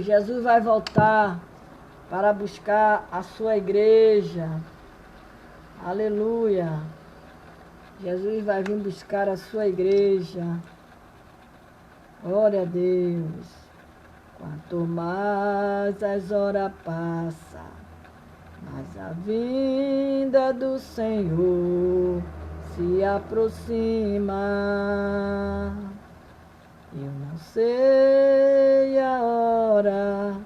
Jesus vai voltar para buscar a sua igreja. Aleluia. Jesus vai vir buscar a sua igreja. Glória a Deus. Quanto mais as horas passam, mais a vinda do Senhor se aproxima. Eu não sei a hora,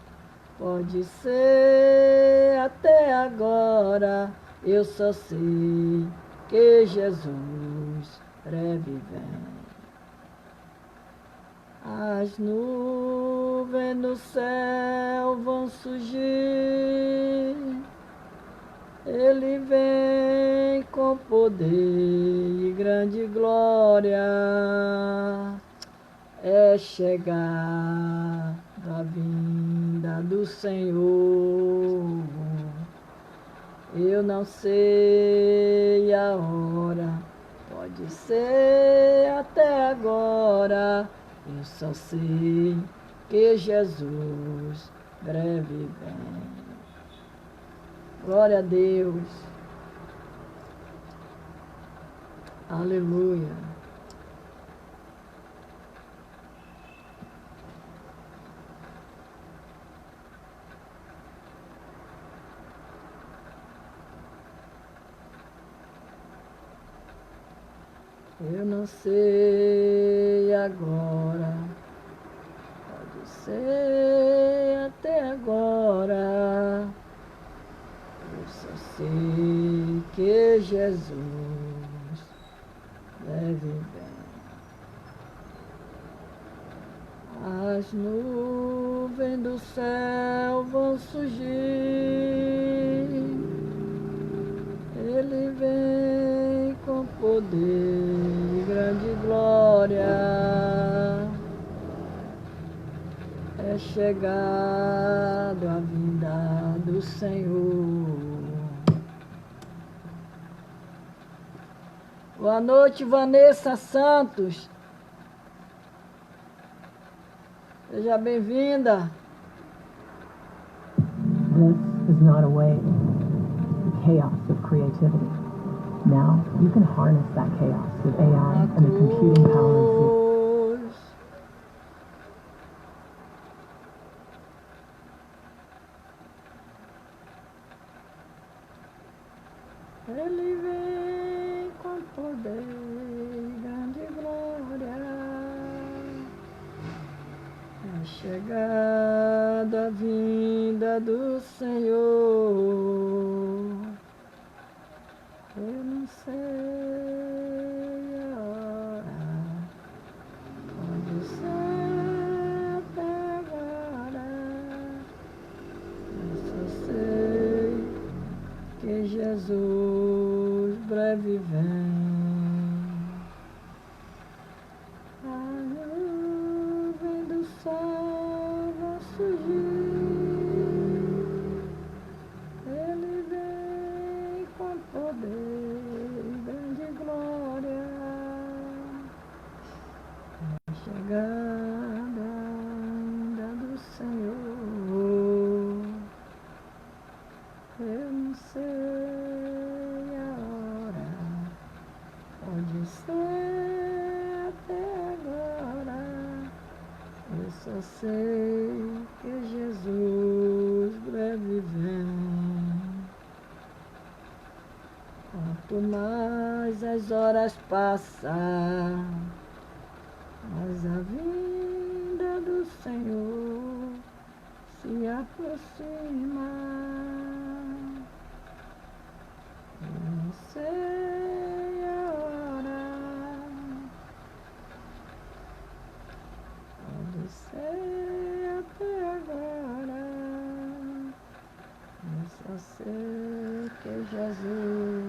pode ser até agora. Eu só sei que Jesus breve vem. As nuvens no céu vão surgir, Ele vem com poder e grande glória. É chegada a vinda do Senhor. Eu não sei a hora, pode ser até agora. Eu só sei que Jesus breve vem. Glória a Deus. Aleluia. Eu não sei agora, pode ser até agora. Eu só sei que Jesus deve vir. As nuvens do céu vão surgir, Ele vem com poder e grande glória. É chegado a vinda do Senhor. Boa noite, Vanessa Santos. Seja bem-vinda. This is not a way. The chaos of creativity. Now you can harness that chaos with AI and the computing power of Zeus. Ele vem com poder e grande glória. É chegada a vinda do Senhor. Eu não sei a hora, pode ser até agora. Eu só sei que Jesus breve vem. A nuvem do sol vai surgir. Ele vem com poder e grande glória. A chegada ainda do Senhor. Eu não sei a hora, pode ser até agora. Eu só sei que Jesus breve vem. Quanto mais as horas passam, mais a vinda do Senhor se aproxima. Eu não sei a hora, pode ser até agora. Eu só sei que Jesus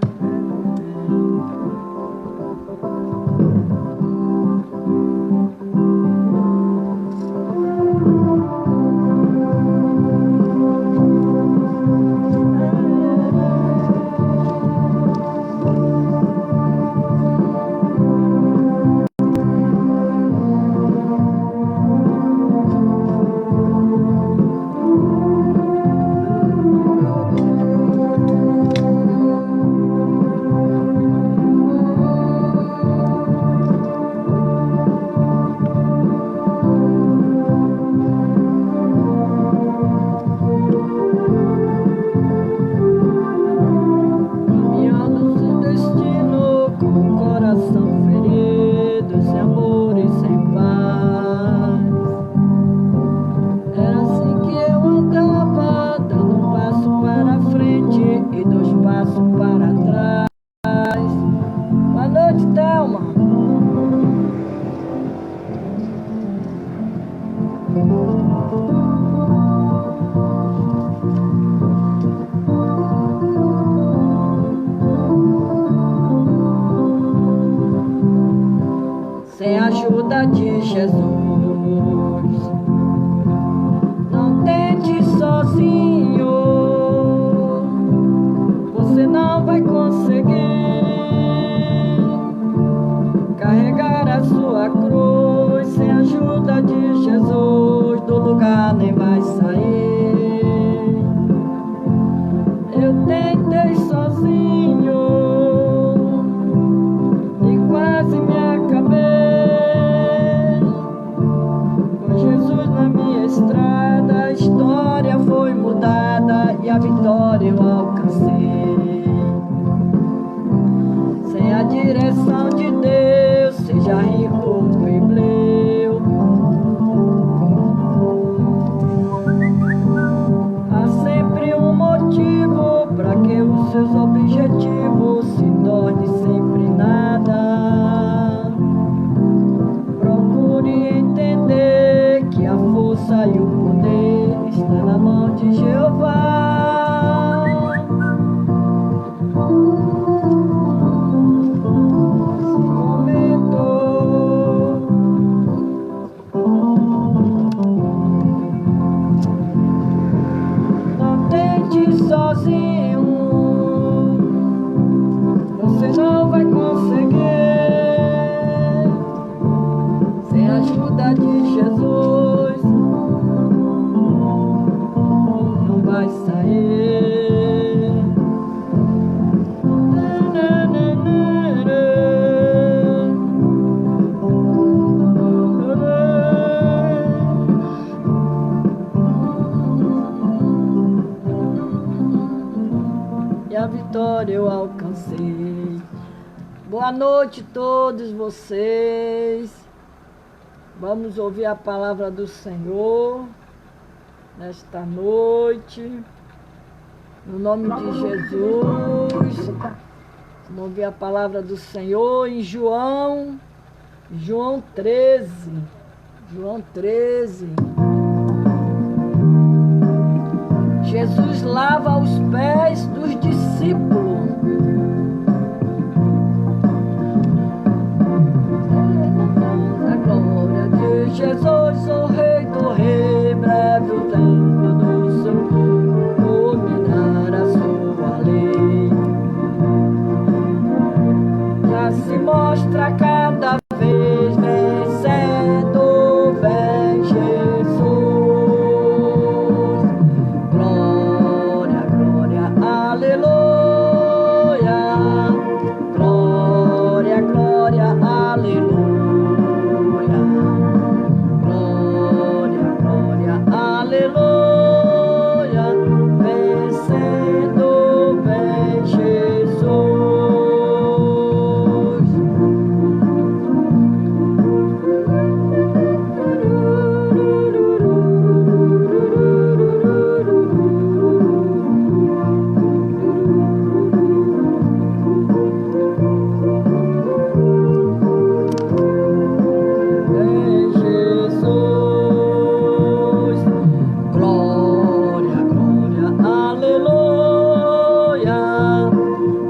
sem a ajuda de Jesus. Não tente sozinho, você não vai conseguir carregar a sua cruz. Sem a ajuda de Jesus, do lugar nem vai sair. Eu tentei sozinho e quase me acabei. Na minha estrada a história foi mudada e a vitória eu alcancei. Sem a direção de Deus, seja rico ou plebeu, há sempre um motivo para que os seus objetivos se tornem sempre nada. Procure entender que a força e o poder está na mão de Jeová. Nesse momento, não sozinho, você não vai conseguir. Sem a ajuda de Jesus, não vai sair. E a vitória eu alcancei. Boa noite a todos vocês. Vamos ouvir a palavra do Senhor nesta noite. No nome de Jesus. Vamos ouvir a palavra do Senhor em João 13. João 13. Jesus lava os pés dos discípulos. A glória de Jesus, o Rei do Rei, breve o tempo do seu dominar a sua lei. Já se mostra cada vez vencedor, vem Jesus. Glória, glória, aleluia. Glória, glória, aleluia. Glória, glória, aleluia. Vencedor, vem Jesus. Vem Jesus. Glória, glória, aleluia.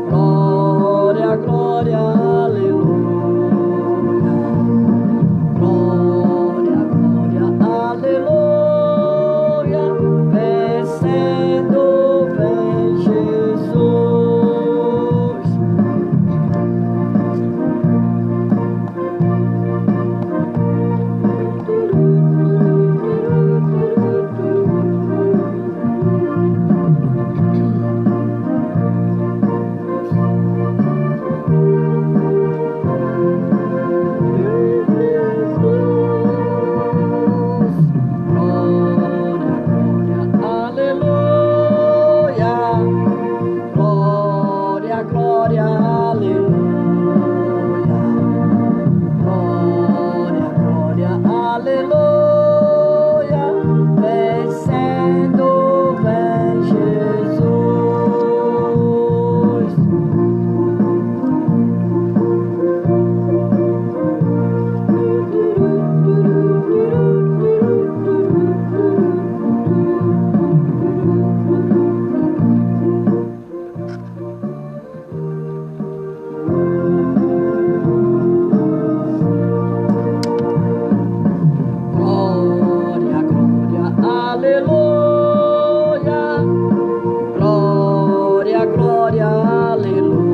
Glória, glória, aleluia. Glória, glória, aleluia. Vencendo, vem Jesus. Glória, glória, aleluia. Glória, glória, aleluia. Glória, glória, aleluia. Vencendo, vem Jesus. Glória, glória, aleluia. Glória, glória, aleluia.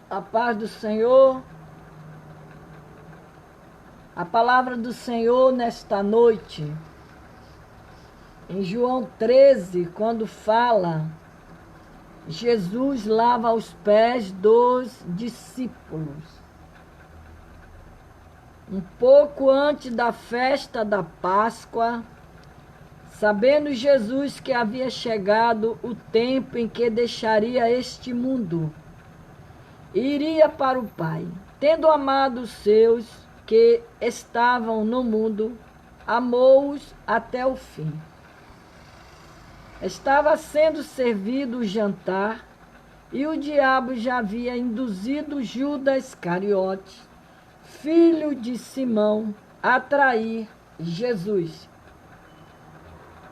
A paz do Senhor. A palavra do Senhor nesta noite, em João 13, quando fala, Jesus lava os pés dos discípulos. Um pouco antes da festa da Páscoa, sabendo Jesus que havia chegado o tempo em que deixaria este mundo, iria para o Pai. Tendo amado os seus que estavam no mundo, amou-os até o fim. Estava sendo servido o jantar e o diabo já havia induzido Judas Iscariote, filho de Simão, atrair Jesus.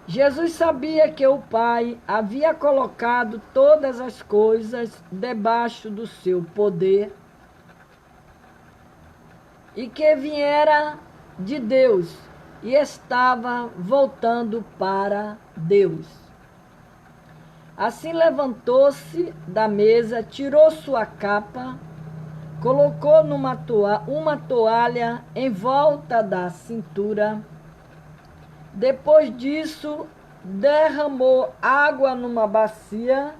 Jesus sabia que o Pai havia colocado todas as coisas debaixo do seu poder e que viera de Deus e estava voltando para Deus. Assim levantou-se da mesa, tirou sua capa, colocou uma toalha em volta da cintura. Depois disso, derramou água numa bacia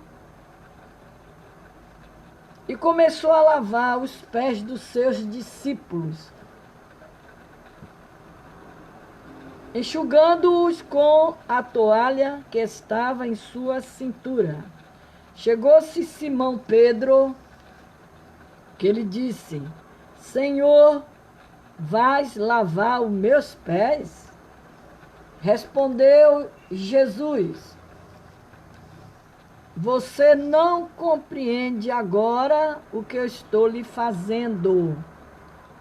e começou a lavar os pés dos seus discípulos, enxugando-os com a toalha que estava em sua cintura. Chegou-se Simão Pedro, que lhe disse: Senhor, vais lavar os meus pés? Respondeu Jesus: Você não compreende agora o que eu estou lhe fazendo.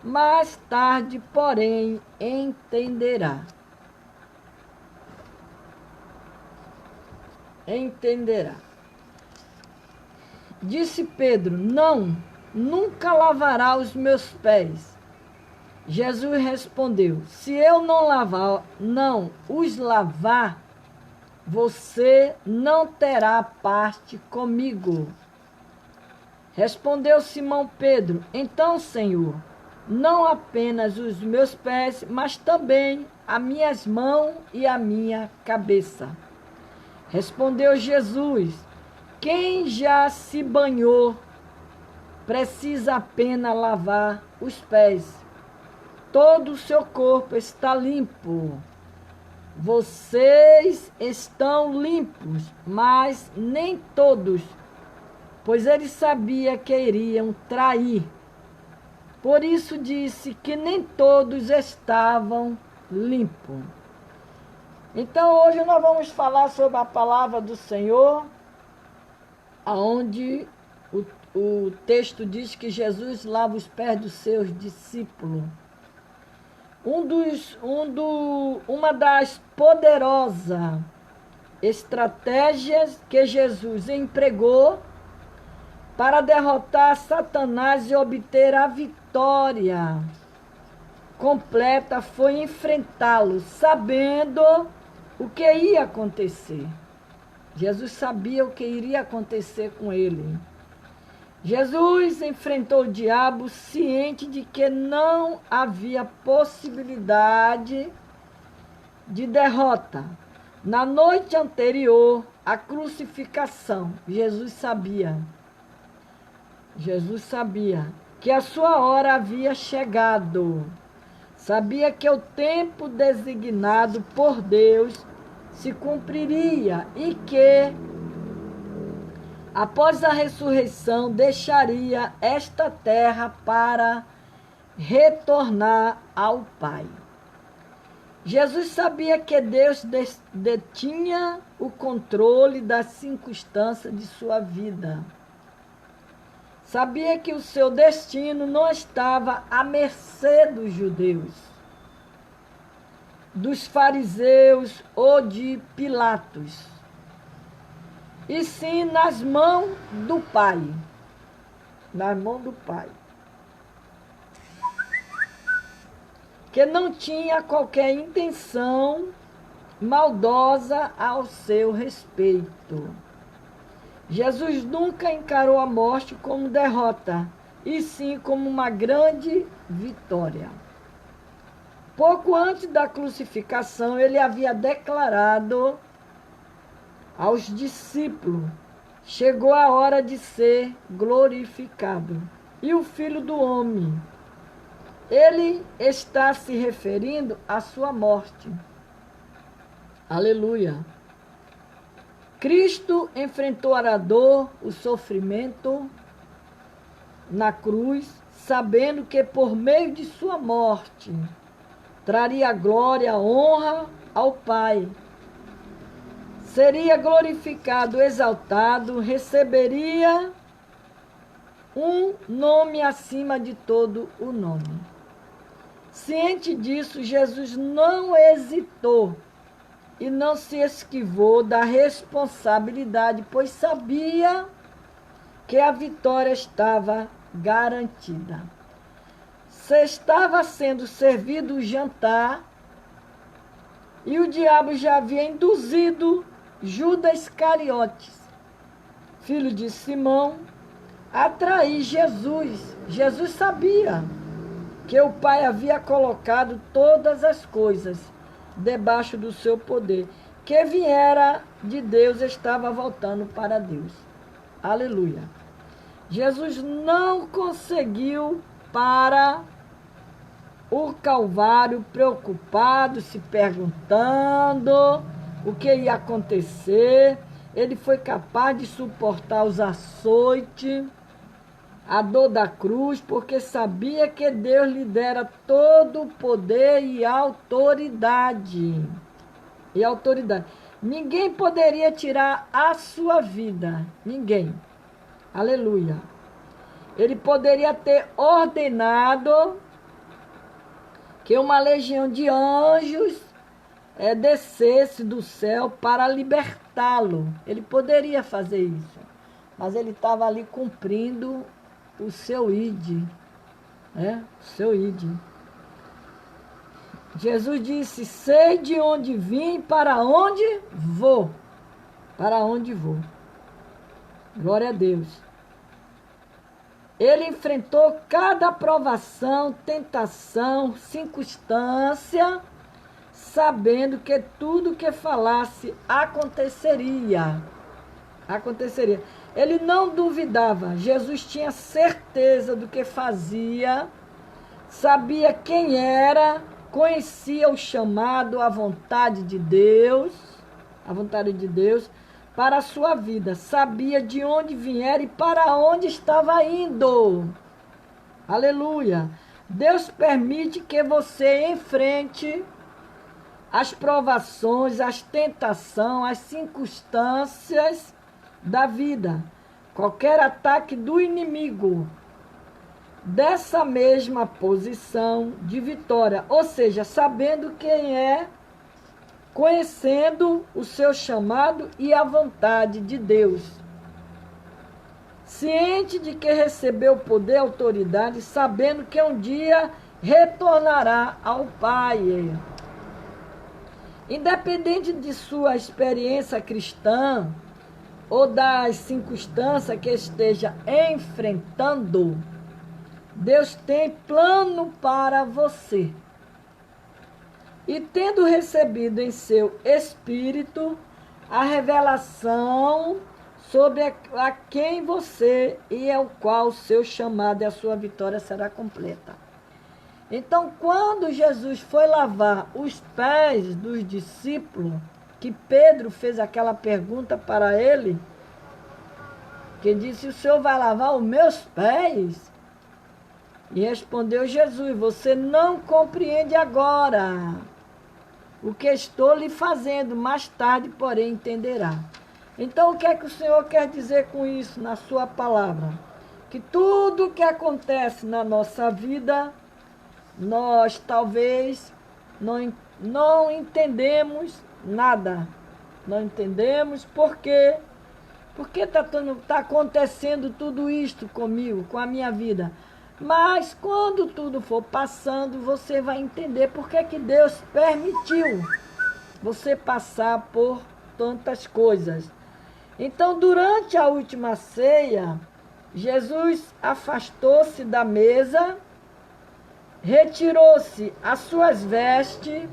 Mais tarde, porém, entenderá. Disse Pedro: Não, nunca lavará os meus pés. Jesus respondeu: Se eu não os lavar, você não terá parte comigo. Respondeu Simão Pedro: Então, Senhor, não apenas os meus pés, mas também as minhas mãos e a minha cabeça. Respondeu Jesus: Quem já se banhou precisa apenas lavar os pés. Todo o seu corpo está limpo. Vocês estão limpos, mas nem todos, pois ele sabia que iriam trair. Por isso disse que nem todos estavam limpos. Então hoje nós vamos falar sobre a palavra do Senhor, onde o texto diz que Jesus lava os pés dos seus discípulos. Uma das poderosas estratégias que Jesus empregou para derrotar Satanás e obter a vitória completa foi enfrentá-lo, sabendo o que ia acontecer. Jesus sabia o que iria acontecer com ele. Jesus enfrentou o diabo ciente de que não havia possibilidade de derrota. Na noite anterior à crucificação, Jesus sabia que a sua hora havia chegado. Sabia que o tempo designado por Deus se cumpriria e que, após a ressurreição, deixaria esta terra para retornar ao Pai. Jesus sabia que Deus detinha o controle das circunstâncias de sua vida. Sabia que o seu destino não estava à mercê dos judeus, dos fariseus ou de Pilatos, e sim nas mãos do Pai. Nas mãos do Pai. Que não tinha qualquer intenção maldosa ao seu respeito. Jesus nunca encarou a morte como derrota, e sim como uma grande vitória. Pouco antes da crucificação, ele havia declarado aos discípulos: chegou a hora de ser glorificado. E o Filho do Homem, ele está se referindo à sua morte. Aleluia. Cristo enfrentou a dor, o sofrimento na cruz, sabendo que por meio de sua morte traria glória, honra ao Pai. Seria glorificado, exaltado, receberia um nome acima de todo o nome. Ciente disso, Jesus não hesitou e não se esquivou da responsabilidade, pois sabia que a vitória estava garantida. Se estava sendo servido o jantar e o diabo já havia induzido Judas Iscariotes, filho de Simão, a trair Jesus. Jesus sabia que o Pai havia colocado todas as coisas debaixo do seu poder, que viera de Deus estava voltando para Deus. Aleluia. Jesus não conseguiu para o Calvário preocupado, se perguntando o que ia acontecer. Ele foi capaz de suportar os açoites, a dor da cruz, porque sabia que Deus lhe dera todo o poder e autoridade. Ninguém poderia tirar a sua vida. Ninguém. Aleluia. Ele poderia ter ordenado que uma legião de anjos descesse do céu para libertá-lo. Ele poderia fazer isso. Mas ele estava ali cumprindo o seu id. O seu id. Jesus disse, sei de onde vim, para onde vou. Para onde vou. Glória a Deus. Ele enfrentou cada provação, tentação, circunstância, sabendo que tudo que falasse aconteceria. Aconteceria. Ele não duvidava. Jesus tinha certeza do que fazia, sabia quem era, conhecia o chamado, a vontade de Deus para a sua vida. Sabia de onde viera e para onde estava indo. Aleluia. Deus permite que você enfrente as provações, as tentações, as circunstâncias da vida. Qualquer ataque do inimigo. Dessa mesma posição de vitória. Ou seja, sabendo quem é, conhecendo o seu chamado e a vontade de Deus. Ciente de que recebeu poder e autoridade, sabendo que um dia retornará ao Pai. Independente de sua experiência cristã ou das circunstâncias que esteja enfrentando, Deus tem plano para você. E tendo recebido em seu espírito a revelação sobre a quem você e ao qual o seu chamado e a sua vitória será completa. Então, quando Jesus foi lavar os pés dos discípulos, que Pedro fez aquela pergunta para ele, que disse, o Senhor vai lavar os meus pés? E respondeu Jesus, você não compreende agora o que estou lhe fazendo, mais tarde, porém, entenderá. Então, o que é que o Senhor quer dizer com isso na sua palavra? Que tudo que acontece na nossa vida, nós talvez não entendemos nada. Não entendemos por quê? Por que está acontecendo tudo isto comigo, com a minha vida? Mas quando tudo for passando, você vai entender por que Deus permitiu você passar por tantas coisas. Então, durante a última ceia, Jesus afastou-se da mesa, retirou-se as suas vestes,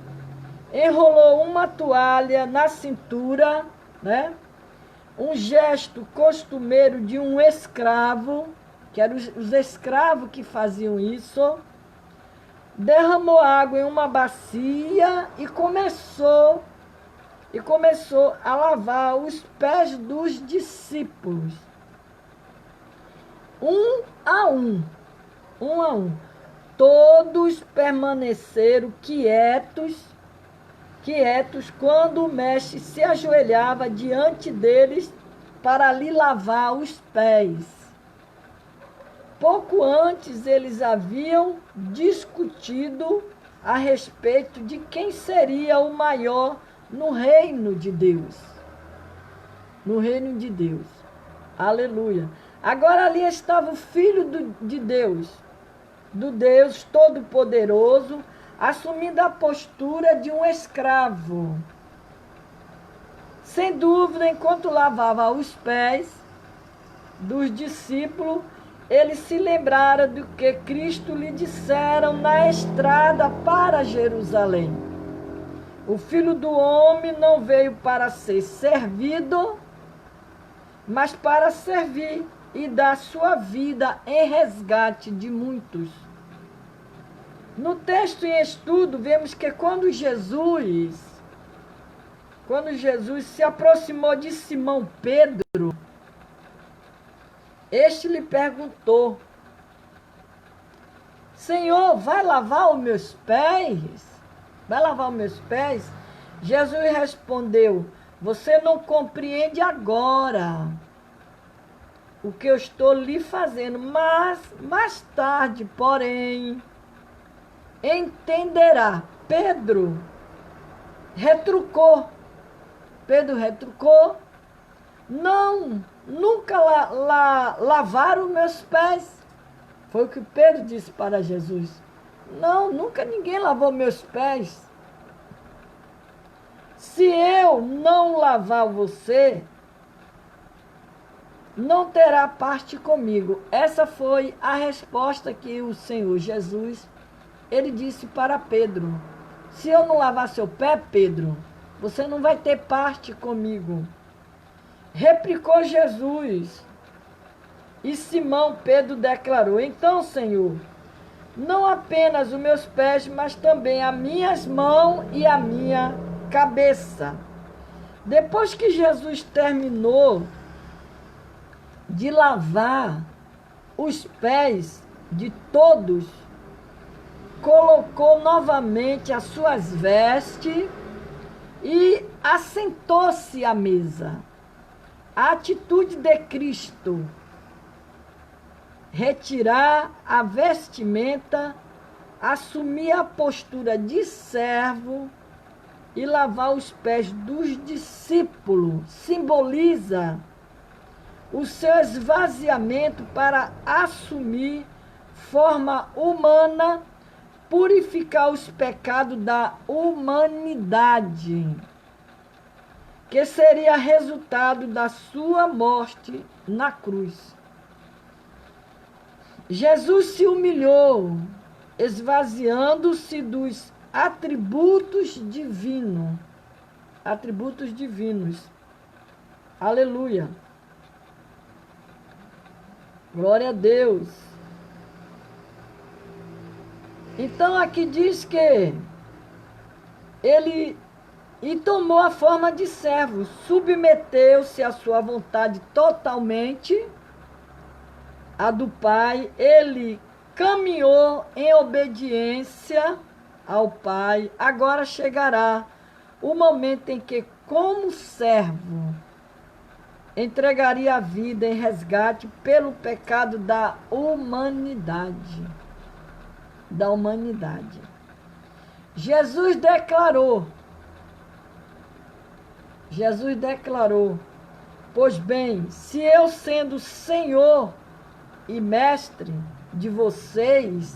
enrolou uma toalha na cintura, né? Um gesto costumeiro de um escravo, que eram os escravos que faziam isso, derramou água em uma bacia e começou a lavar os pés dos discípulos, um a um. Todos permaneceram quietos quando o mestre se ajoelhava diante deles para lhe lavar os pés. Pouco antes eles haviam discutido a respeito de quem seria o maior no reino de Deus. No reino de Deus. Aleluia. Agora ali estava o Filho de Deus, do Deus Todo-Poderoso, assumindo a postura de um escravo. Sem dúvida, enquanto lavava os pés dos discípulos, ele se lembrara do que Cristo lhe disseram na estrada para Jerusalém. O Filho do Homem não veio para ser servido, mas para servir e dar sua vida em resgate de muitos. No texto em estudo, vemos que quando Jesus se aproximou de Simão Pedro, este lhe perguntou: Senhor, vai lavar os meus pés? Vai lavar os meus pés? Jesus respondeu: você não compreende agora o que eu estou lhe fazendo, mas mais tarde, porém, entenderá. Pedro retrucou, não, nunca lavaram meus pés. Foi o que Pedro disse para Jesus. Não, nunca ninguém lavou meus pés. Se eu não lavar você, não terá parte comigo. Essa foi a resposta que o Senhor Jesus, ele disse para Pedro. Se eu não lavar seu pé, Pedro, você não vai ter parte comigo. Replicou Jesus. E Simão Pedro declarou: então, Senhor, não apenas os meus pés, mas também as minhas mãos e a minha cabeça. Depois que Jesus terminou de lavar os pés de todos, colocou novamente as suas vestes e assentou-se à mesa. A atitude de Cristo, retirar a vestimenta, assumir a postura de servo e lavar os pés dos discípulos, simboliza o seu esvaziamento para assumir forma humana, purificar os pecados da humanidade, que seria resultado da sua morte na cruz. Jesus se humilhou, esvaziando-se dos atributos divinos. Atributos divinos. Aleluia. Glória a Deus. Então aqui diz que ele tomou a forma de servo, submeteu-se à sua vontade totalmente, a do Pai. Ele caminhou em obediência ao Pai. Agora chegará o momento em que, como servo, entregaria a vida em resgate pelo pecado da humanidade. Jesus declarou, pois bem, se eu, sendo Senhor e Mestre de vocês,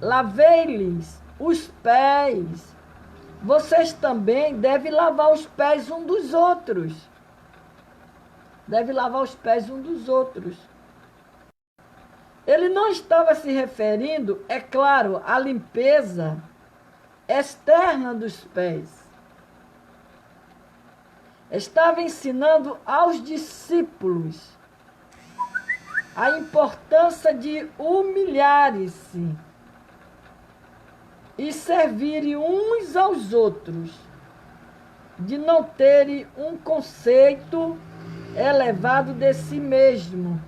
lavei-lhes os pés, vocês também devem lavar os pés um dos outros. Ele não estava se referindo, é claro, à limpeza externa dos pés. Estava ensinando aos discípulos a importância de humilharem-se e servirem uns aos outros, de não terem um conceito elevado de si mesmo.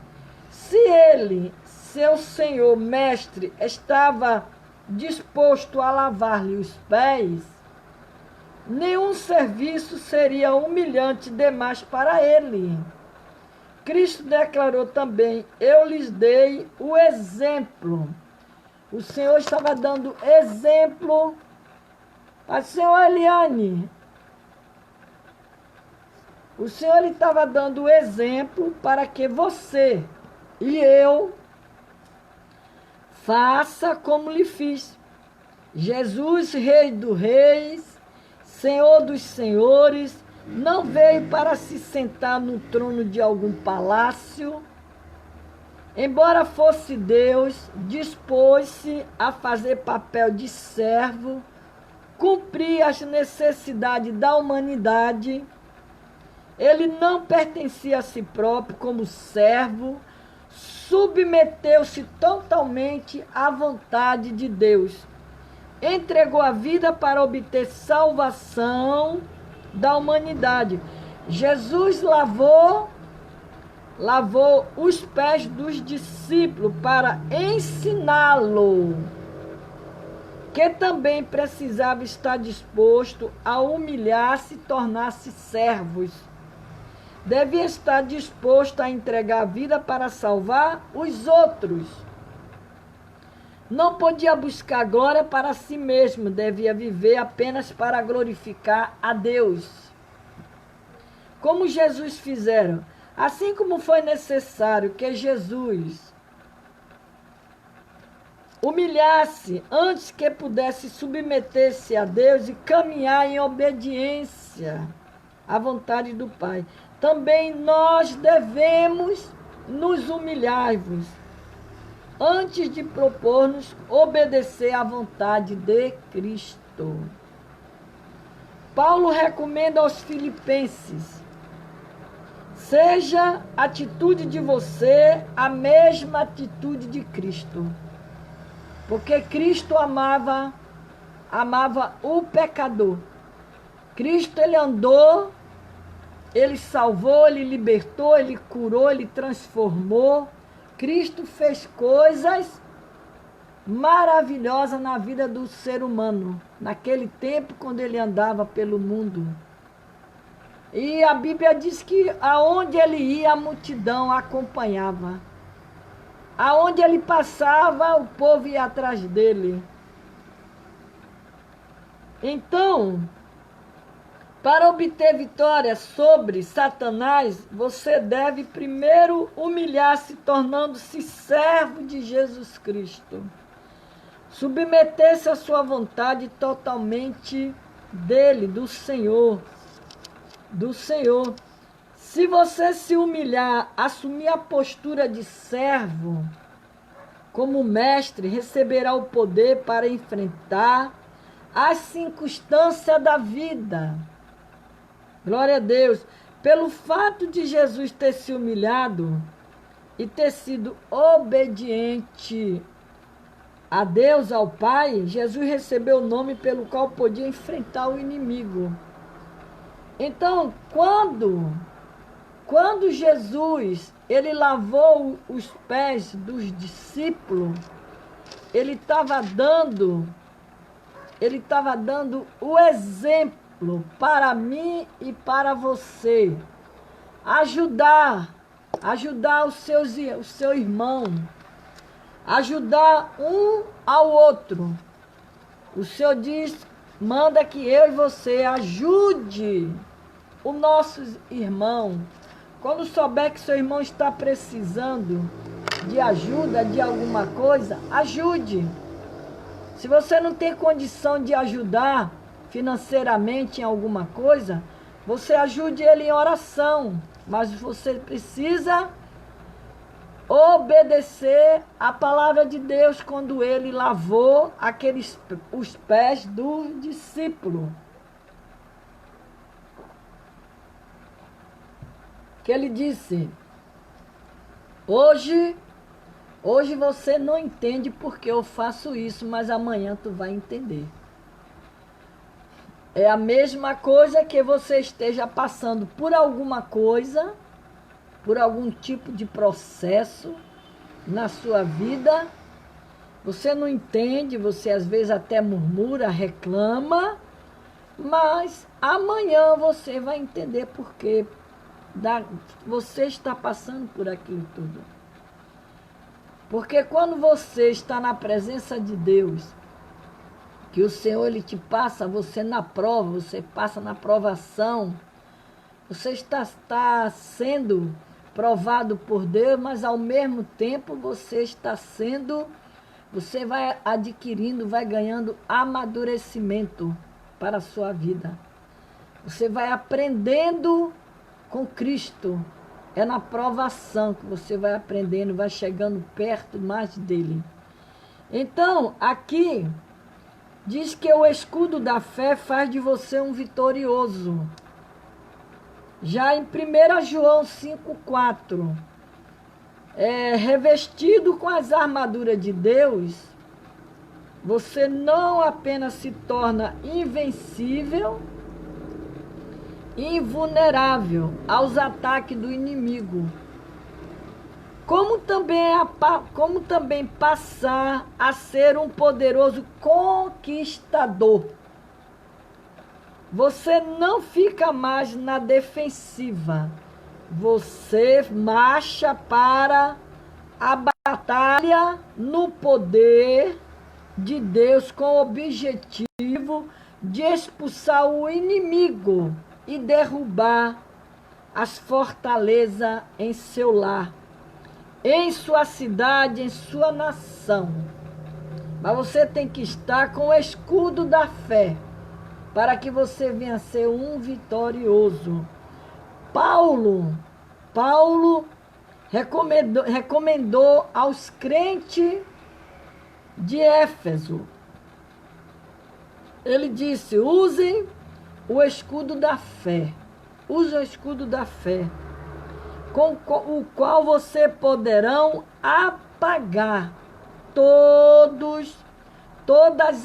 Se ele, seu Senhor, Mestre, estava disposto a lavar-lhe os pés, nenhum serviço seria humilhante demais para ele. Cristo declarou também: eu lhes dei o exemplo. O Senhor estava dando exemplo a senhora Eliane. O Senhor estava dando exemplo para que você e eu faça como lhe fiz. Jesus, Rei dos Reis, Senhor dos Senhores, não veio para se sentar no trono de algum palácio. Embora fosse Deus, dispôs-se a fazer papel de servo, cumprir as necessidades da humanidade. Ele não pertencia a si próprio como servo, submeteu-se totalmente à vontade de Deus. Entregou a vida para obter salvação da humanidade. Jesus lavou os pés dos discípulos para ensiná-lo, que também precisava estar disposto a humilhar-se e tornar-se servos. Devia estar disposto a entregar a vida para salvar os outros. Não podia buscar glória para si mesmo, devia viver apenas para glorificar a Deus. Como Jesus fizeram, assim como foi necessário que Jesus humilhasse antes que pudesse submeter-se a Deus e caminhar em obediência à vontade do Pai, também nós devemos nos humilhar-vos antes de propor-nos obedecer à vontade de Cristo. Paulo recomenda aos filipenses: seja a atitude de você a mesma atitude de Cristo. Porque Cristo amava o pecador. Cristo, ele andou, ele salvou, ele libertou, ele curou, ele transformou. Cristo fez coisas maravilhosas na vida do ser humano, naquele tempo quando ele andava pelo mundo. E a Bíblia diz que aonde ele ia, a multidão acompanhava. Aonde ele passava, o povo ia atrás dele. Então, para obter vitória sobre Satanás, você deve primeiro humilhar-se, tornando-se servo de Jesus Cristo. Submeter-se à sua vontade totalmente dele, do Senhor. Do Senhor. Se você se humilhar, assumir a postura de servo, como mestre, receberá o poder para enfrentar as circunstâncias da vida. Glória a Deus. Pelo fato de Jesus ter se humilhado e ter sido obediente a Deus, ao Pai, Jesus recebeu o nome pelo qual podia enfrentar o inimigo. Então, quando Jesus, ele lavou os pés dos discípulos, ele estava dando o exemplo para mim e para você. Ajudar o seu irmão, ajudar um ao outro. O Senhor diz, manda que eu e você ajude o nosso irmão. Quando souber que seu irmão está precisando de ajuda, de alguma coisa, ajude. Se você não tem condição de ajudar financeiramente em alguma coisa, você ajude ele em oração. Mas você precisa obedecer a palavra de Deus quando ele lavou os pés do discípulo. Que ele disse, hoje você não entende porque eu faço isso, mas amanhã tu vai entender. É a mesma coisa que você esteja passando por alguma coisa, por algum tipo de processo na sua vida. Você não entende, você às vezes até murmura, reclama, mas amanhã você vai entender por quê. você está passando por aquilo tudo. Porque quando você está na presença de Deus, que o Senhor ele te passa, você na prova, você passa na provação, você está sendo provado por Deus, mas ao mesmo tempo você vai adquirindo, vai ganhando amadurecimento para a sua vida. Você vai aprendendo com Cristo. É na provação que você vai aprendendo, vai chegando perto mais dele. Então, aqui diz que o escudo da fé faz de você um vitorioso. Já em 1 João 5,4, revestido com as armaduras de Deus, você não apenas se torna invencível, invulnerável aos ataques do inimigo, como também passar a ser um poderoso conquistador. Você não fica mais na defensiva. Você marcha para a batalha no poder de Deus com o objetivo de expulsar o inimigo e derrubar as fortalezas em seu lar, em sua cidade, em sua nação. Mas você tem que estar com o escudo da fé, para que você venha a ser um vitorioso. Paulo recomendou aos crentes de Éfeso. Ele disse: usem o escudo da fé. Use o escudo da fé, com o qual você poderão apagar todas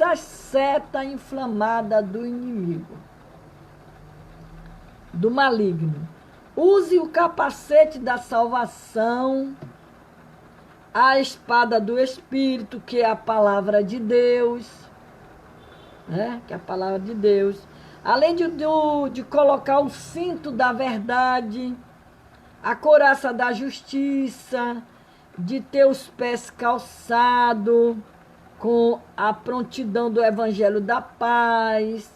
as setas inflamadas do inimigo, do maligno. Use o capacete da salvação, a espada do Espírito, que é a palavra de Deus, né? Que é a palavra de Deus. Além de colocar o cinto da verdade, a couraça da justiça, de ter os pés calçados com a prontidão do evangelho da paz.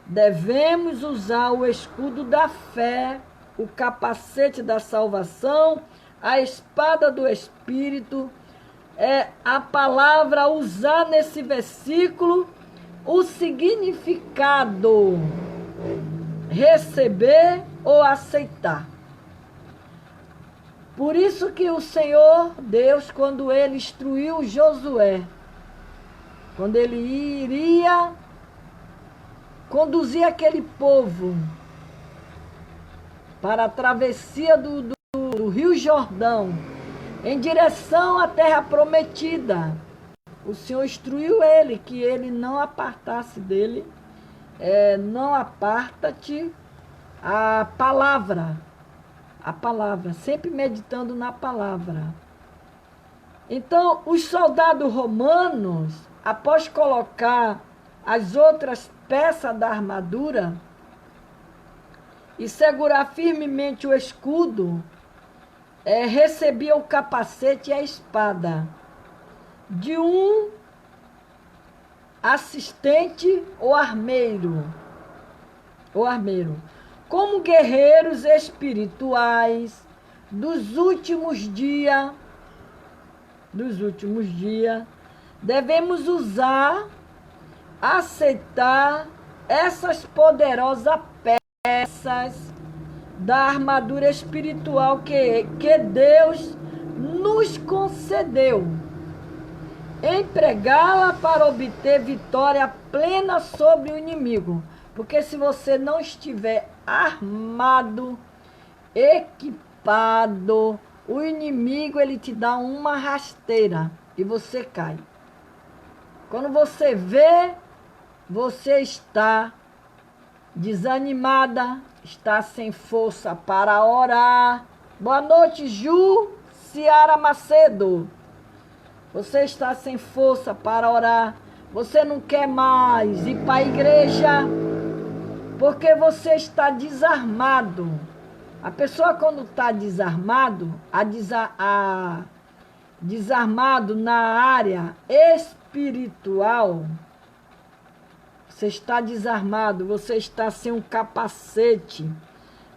Devemos usar o escudo da fé, o capacete da salvação, a espada do Espírito. A palavra usar nesse versículo o significado receber ou aceitar. Por isso que o Senhor Deus, quando ele instruiu Josué, quando ele iria conduzir aquele povo para a travessia do Rio Jordão, em direção à terra prometida, o Senhor instruiu ele, que ele não apartasse dele, não aparta-te a palavra, sempre meditando na palavra. Então, os soldados romanos, após colocar as outras peças da armadura e segurar firmemente o escudo, recebia o capacete e a espada de um assistente ou armeiro. Como guerreiros espirituais dos últimos dias, devemos aceitar essas poderosas peças da armadura espiritual que Deus nos concedeu, empregá-la para obter vitória plena sobre o inimigo. Porque se você não estiver armado, equipado, o inimigo ele te dá uma rasteira e você cai. Quando você vê, você está desanimada, está sem força para orar. Boa noite, Ju Ciara Macedo. Você está sem força para orar. Você não quer mais ir para a igreja porque você está desarmado. A pessoa quando está desarmado, desarmado na área espiritual, você está desarmado, você está sem um capacete,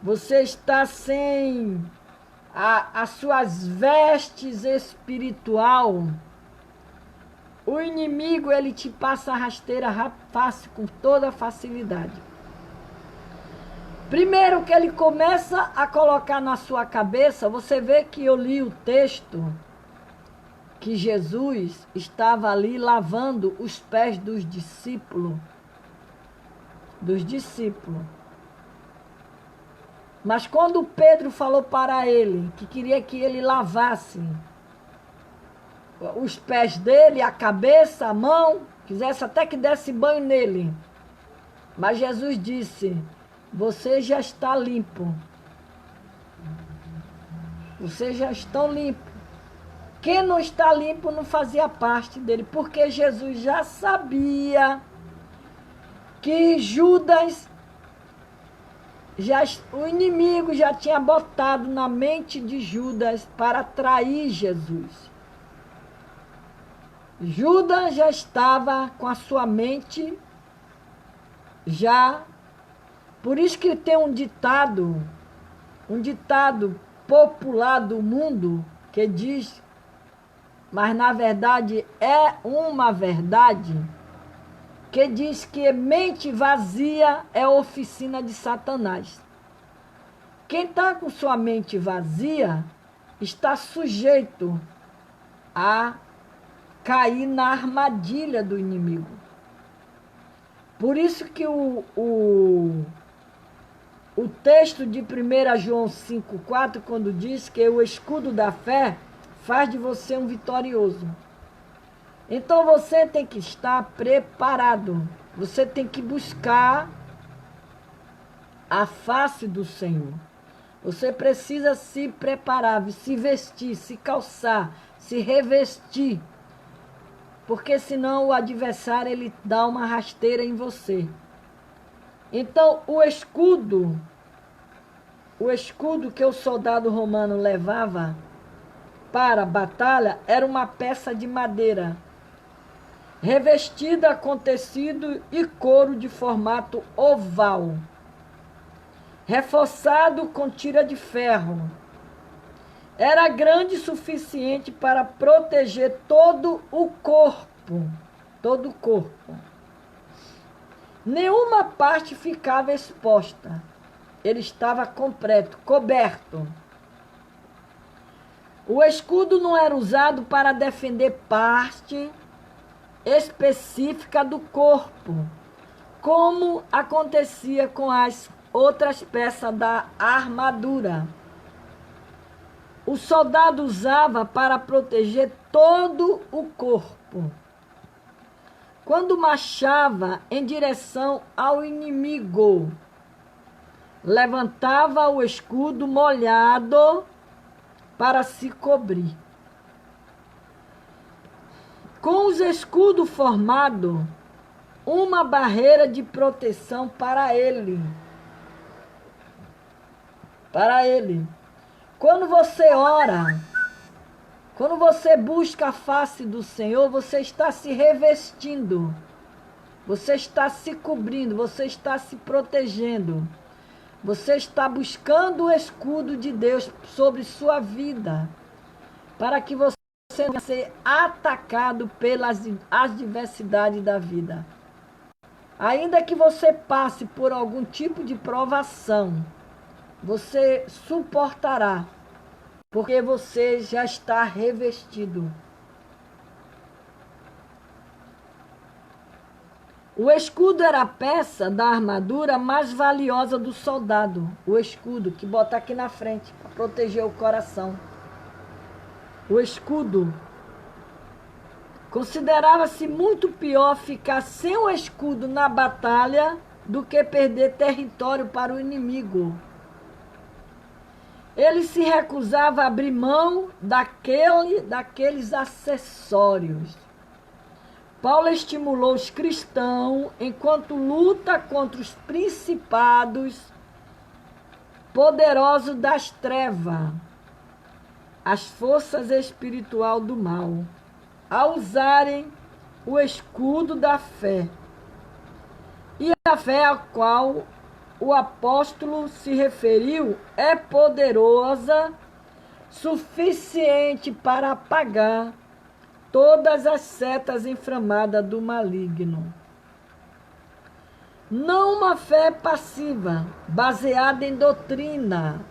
você está sem as suas vestes espiritual. O inimigo, ele te passa a rasteira fácil, com toda facilidade. Primeiro que ele começa a colocar na sua cabeça, você vê que eu li o texto, que Jesus estava ali lavando os pés dos discípulos. Mas quando Pedro falou para ele, que queria que ele lavasse os pés dele, a cabeça, a mão, quisesse até que desse banho nele. Mas Jesus disse, você já está limpo. Vocês já estão limpos. Quem não está limpo não fazia parte dele, porque Jesus já sabia que Judas, o inimigo já tinha botado na mente de Judas para trair Jesus. Judas já estava com a sua mente já. Por isso que tem um ditado popular do mundo que diz, mas na verdade é uma verdade, que diz que mente vazia é oficina de Satanás. Quem está com sua mente vazia está sujeito a cair na armadilha do inimigo. Por isso que o texto de 1 João 5,4, quando diz que o escudo da fé faz de você um vitorioso. Então você tem que estar preparado. Você tem que buscar a face do Senhor. Você precisa se preparar, se vestir, se calçar, se revestir. Porque senão o adversário ele dá uma rasteira em você. Então o escudo que o soldado romano levava para a batalha era uma peça de madeira, revestida com tecido e couro de formato oval, reforçado com tira de ferro. Era grande o suficiente para proteger todo o corpo. Todo o corpo. Nenhuma parte ficava exposta. Ele estava completo, coberto. O escudo não era usado para defender parte específica do corpo, como acontecia com as outras peças da armadura. O soldado usava para proteger todo o corpo. Quando marchava em direção ao inimigo, levantava o escudo molhado para se cobrir. Com os escudos formados, uma barreira de proteção para ele. Para ele. Quando você ora, quando você busca a face do Senhor, você está se revestindo, você está se cobrindo, você está se protegendo, você está buscando o escudo de Deus sobre sua vida, para que você não venha ser atacado pelas adversidades da vida. Ainda que você passe por algum tipo de provação, você suportará, porque você já está revestido. O escudo era a peça da armadura mais valiosa do soldado. O escudo que bota aqui na frente para proteger o coração. O escudo. Considerava-se muito pior ficar sem o escudo na batalha do que perder território para o inimigo. Ele se recusava a abrir mão daqueles acessórios. Paulo estimulou os cristãos, enquanto luta contra os principados, poderosos das trevas, as forças espirituais do mal, a usarem o escudo da fé. E a fé a qual o apóstolo se referiu é poderosa, suficiente para apagar todas as setas inflamadas do maligno. Não uma fé passiva, baseada em doutrina.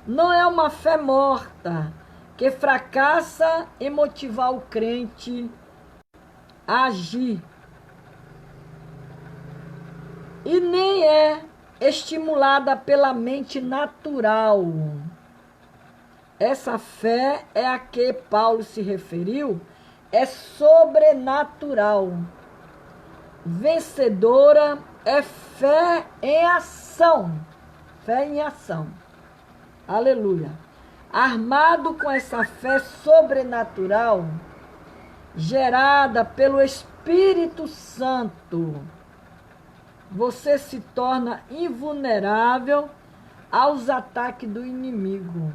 Não é uma fé morta, que fracassa em motivar o crente a agir. E nem é estimulada pela mente natural. Essa fé é a que Paulo se referiu, é sobrenatural. Vencedora é fé em ação. Fé em ação. Aleluia. Armado com essa fé sobrenatural, gerada pelo Espírito Santo, você se torna invulnerável aos ataques do inimigo.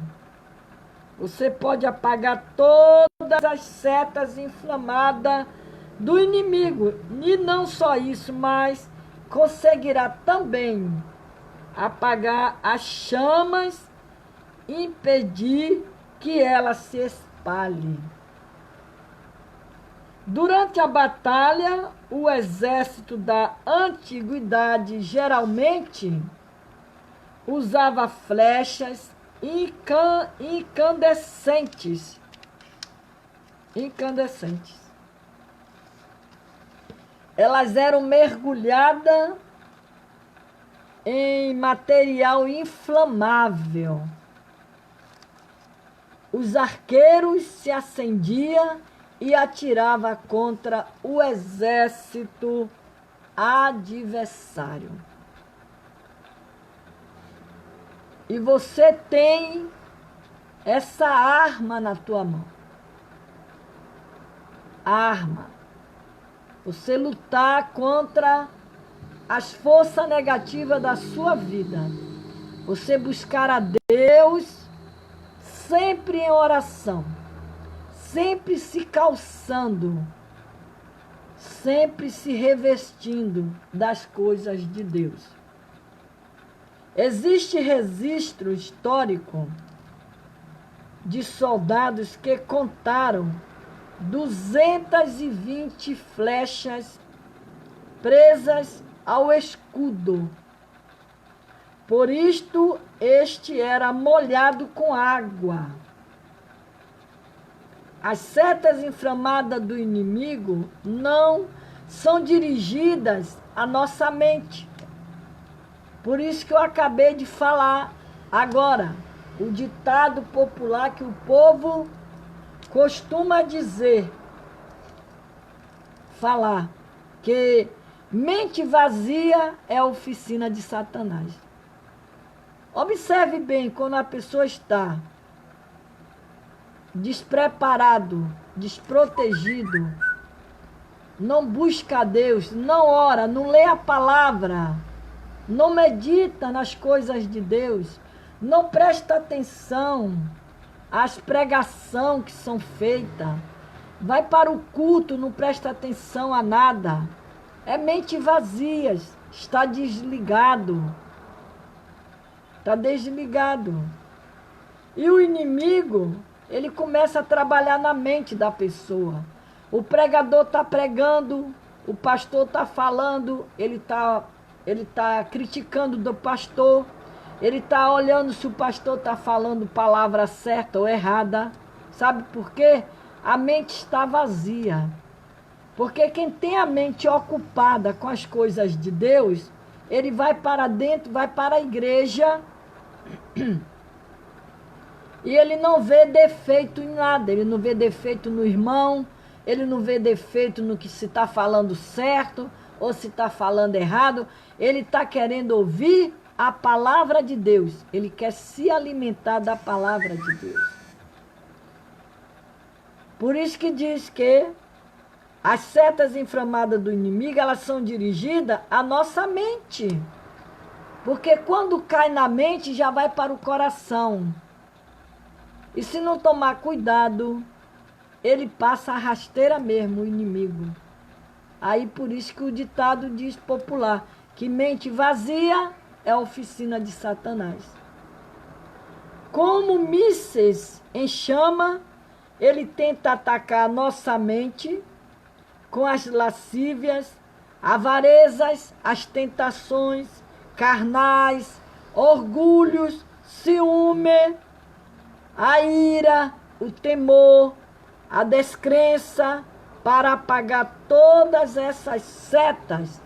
Você pode apagar todas as setas inflamadas do inimigo. E não só isso, mas conseguirá também apagar as chamas e impedir que ela se espalhe. Durante a batalha, o exército da antiguidade geralmente usava flechas incandescentes. Elas eram mergulhadas em material inflamável. Os arqueiros se acendiam e atirava contra o exército adversário. E você tem essa arma na tua mão. Arma. Você lutar contra as forças negativas da sua vida. Você buscar a Deus sempre em oração. Sempre se calçando, sempre se revestindo das coisas de Deus. Existe registro histórico de soldados que contaram 220 flechas presas ao escudo. Por isto, este era molhado com água. As setas inflamadas do inimigo não são dirigidas à nossa mente. Por isso que eu acabei de falar agora, o ditado popular que o povo costuma falar, que mente vazia é a oficina de Satanás. Observe bem, quando a pessoa está despreparado, desprotegido, não busca a Deus, não ora, não lê a palavra, não medita nas coisas de Deus, não presta atenção às pregações que são feitas, vai para o culto, não presta atenção a nada, é mente vazia, está desligado. Está desligado. E o inimigo, ele começa a trabalhar na mente da pessoa. O pregador está pregando, o pastor está falando, ele está criticando do pastor, ele está olhando se o pastor está falando palavra certa ou errada. Sabe por quê? A mente está vazia. Porque quem tem a mente ocupada com as coisas de Deus, ele vai para dentro, vai para a igreja e ele não vê defeito em nada. Ele não vê defeito no irmão, ele não vê defeito no que se está falando certo ou se está falando errado. Ele está querendo ouvir a palavra de Deus. Ele quer se alimentar da palavra de Deus. Por isso que diz que as setas inflamadas do inimigo, elas são dirigidas à nossa mente. Porque quando cai na mente, já vai para o coração. E se não tomar cuidado, ele passa a rasteira mesmo, o inimigo. Aí por isso que o ditado diz popular, que mente vazia é a oficina de Satanás. Como mísseis em chama, ele tenta atacar a nossa mente com as lascívias, avarezas, as tentações carnais, orgulhos, ciúme, a ira, o temor, a descrença. Para apagar todas essas setas,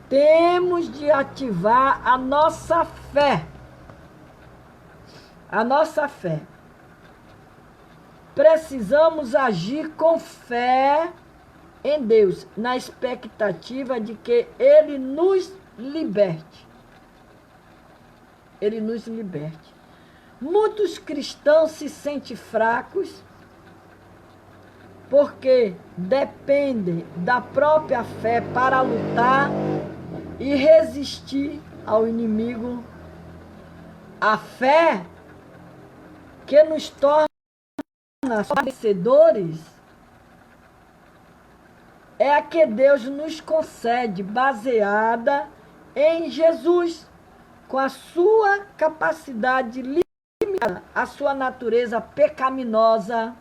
temos de ativar a nossa fé. A nossa fé. Precisamos agir com fé em Deus, na expectativa de que Ele nos liberte. Ele nos liberte. Muitos cristãos se sentem fracos porque dependem da própria fé para lutar e resistir ao inimigo. A fé que nos torna vencedores é a que Deus nos concede, baseada em Jesus, com a sua capacidade limitada, a sua natureza pecaminosa.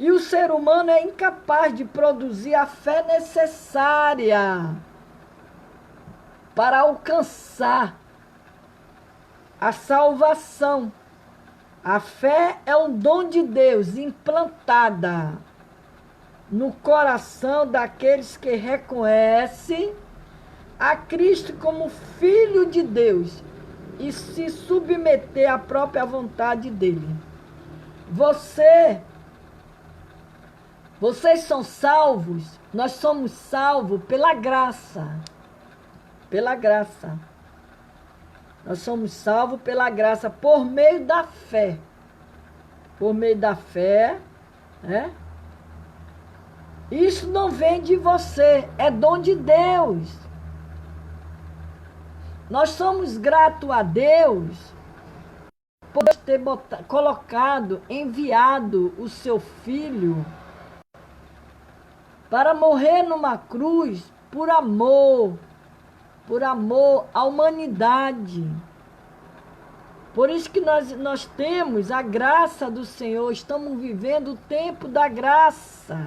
E o ser humano é incapaz de produzir a fé necessária para alcançar a salvação. A fé é um dom de Deus implantada no coração daqueles que reconhecem a Cristo como Filho de Deus e se submeter à própria vontade dele. Vocês são salvos, nós somos salvos pela graça. Pela graça. Nós somos salvos pela graça, por meio da fé. Por meio da fé, né? Isso não vem de você, é dom de Deus. Nós somos gratos a Deus por ter colocado, enviado o seu Filho para morrer numa cruz por amor à humanidade. Por isso que nós temos a graça do Senhor, estamos vivendo o tempo da graça.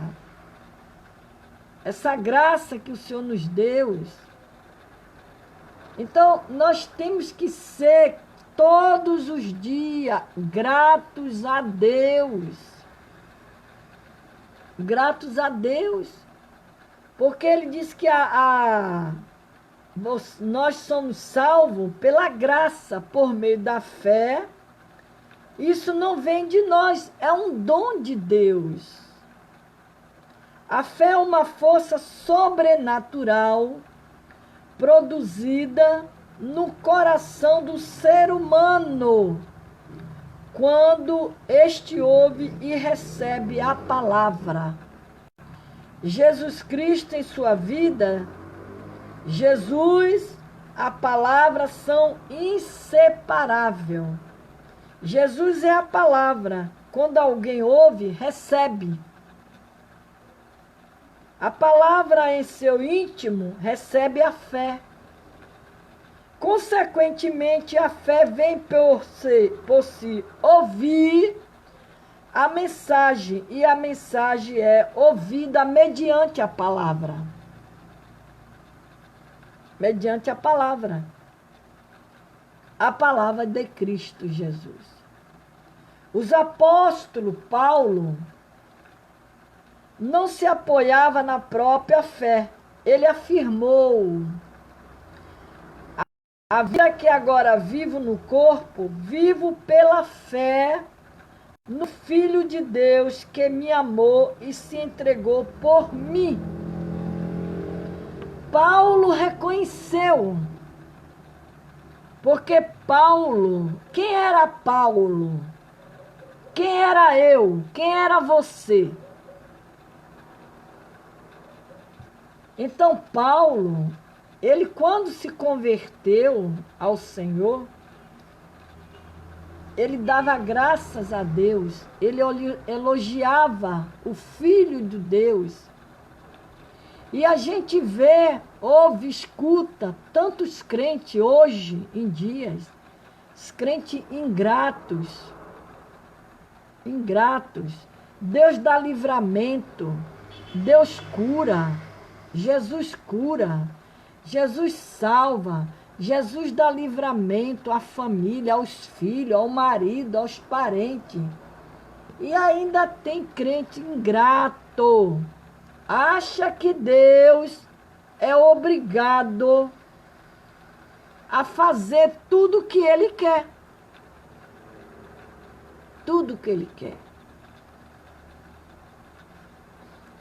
Essa graça que o Senhor nos deu. Então, nós temos que ser todos os dias gratos a Deus. Gratos a Deus. Porque Ele diz que nós somos salvos pela graça, por meio da fé. Isso não vem de nós, é um dom de Deus. A fé é uma força sobrenatural produzida no coração do ser humano quando este ouve e recebe a palavra. Jesus Cristo em sua vida, Jesus, a palavra são inseparáveis. Jesus é a palavra. Quando alguém ouve, recebe. A palavra em seu íntimo recebe a fé. Consequentemente, a fé vem por si ouvir a mensagem, e a mensagem é ouvida mediante a palavra. Mediante a palavra. A palavra de Cristo Jesus. Os apóstolos, Paulo, não se apoiava na própria fé. Ele afirmou: a vida que agora vivo no corpo, vivo pela fé no Filho de Deus que me amou e se entregou por mim. Paulo reconheceu. Porque Paulo, quem era Paulo? Quem era eu? Quem era você? Então, Paulo, ele quando se converteu ao Senhor, ele dava graças a Deus, ele elogiava o Filho de Deus. E a gente vê, ouve, escuta tantos crentes hoje em dias, os crentes ingratos. Deus dá livramento, Deus cura, Jesus cura, Jesus salva, Jesus dá livramento à família, aos filhos, ao marido, aos parentes. E ainda tem crente ingrato. Acha que Deus é obrigado a fazer tudo o que Ele quer. Tudo o que Ele quer.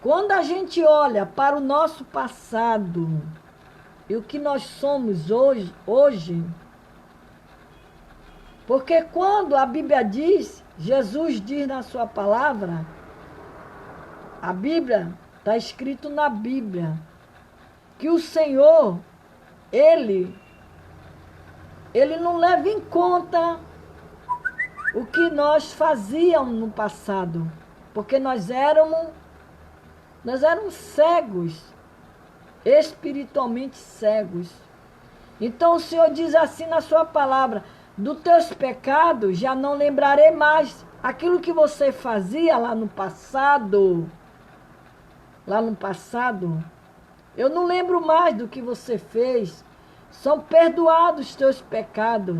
Quando a gente olha para o nosso passado e o que nós somos hoje, porque quando a Bíblia diz, Jesus diz na sua palavra, a Bíblia, está escrito na Bíblia, que o Senhor, Ele não leva em conta o que nós fazíamos no passado, porque nós éramos cegos, espiritualmente cegos. Então o Senhor diz assim na sua palavra, dos teus pecados já não lembrarei mais. Aquilo que você fazia lá no passado, eu não lembro mais do que você fez. São perdoados os teus pecados.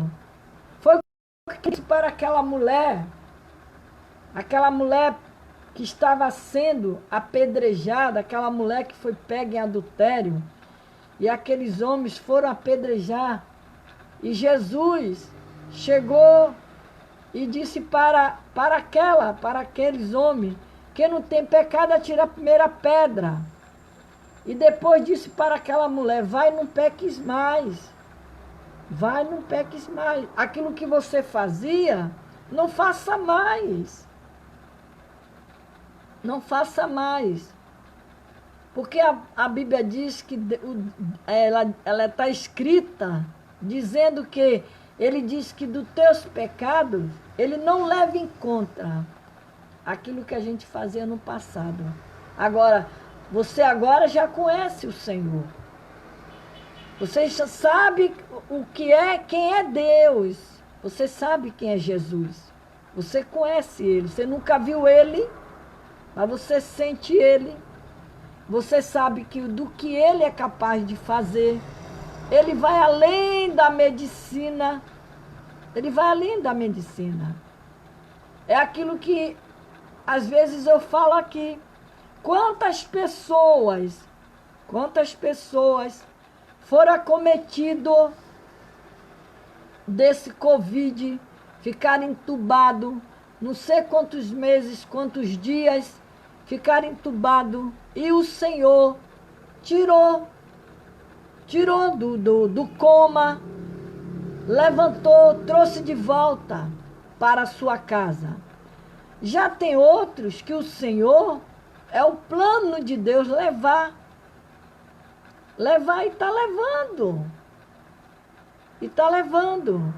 Foi o que disse para aquela mulher que estava sendo apedrejada, aquela mulher que foi pega em adultério, e aqueles homens foram apedrejar. E Jesus chegou e disse para aqueles homens, quem não tem pecado, atira a primeira pedra. E depois disse para aquela mulher, vai, não peques mais. Vai, não peques mais. Aquilo que você fazia, não faça mais. Não faça mais. Porque a Bíblia diz que ela está escrita, dizendo que ele diz que dos teus pecados, ele não leva em conta aquilo que a gente fazia no passado. Agora, você agora já conhece o Senhor. Você já sabe o que é, quem é Deus. Você sabe quem é Jesus. Você conhece Ele. Você nunca viu Ele, mas você sente Ele. Você sabe do que Ele é capaz de fazer. Ele vai além da medicina. Ele vai além da medicina. É aquilo que às vezes eu falo aqui. Quantas pessoas foram acometidas desse Covid, ficaram entubados, não sei quantos meses, quantos dias, ficaram entubados, e o Senhor tirou do coma, levantou, trouxe de volta para a sua casa. Já tem outros que o Senhor, é o plano de Deus levar e está levando. E está levando.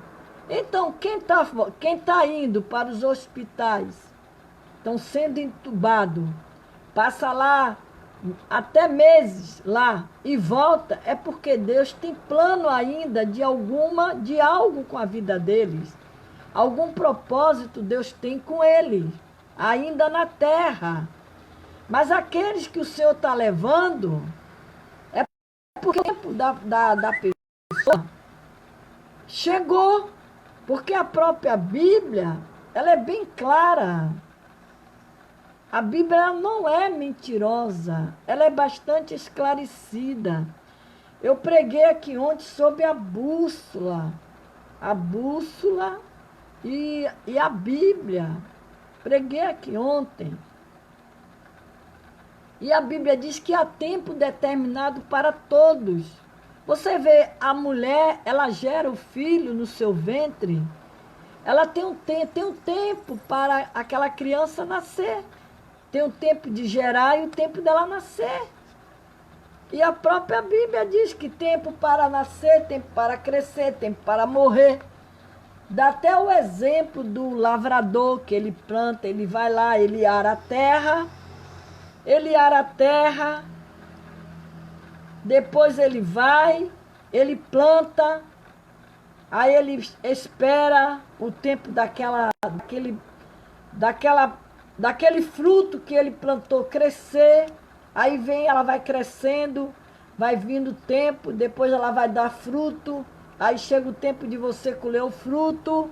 Então, quem tá indo para os hospitais, estão sendo entubados, passa lá até meses lá e volta, é porque Deus tem plano ainda de algo com a vida deles. Algum propósito Deus tem com eles, ainda na terra. Mas aqueles que o Senhor está levando, é porque o tempo da pessoa chegou. Porque a própria Bíblia, ela é bem clara. A Bíblia não é mentirosa, ela é bastante esclarecida. Eu preguei aqui ontem sobre a bússola e a Bíblia. Preguei aqui ontem. E a Bíblia diz que há tempo determinado para todos. Você vê, a mulher, ela gera o filho no seu ventre, ela tem um tempo para aquela criança nascer. Tem o tempo de gerar e o tempo dela nascer. E a própria Bíblia diz que tempo para nascer, tempo para crescer, tempo para morrer. Dá até o exemplo do lavrador, que ele planta, ele vai lá, ele ara a terra, depois ele vai, ele planta, aí ele espera o tempo daquele fruto que ele plantou crescer, aí vem, ela vai crescendo, vai vindo o tempo, depois ela vai dar fruto, aí chega o tempo de você colher o fruto.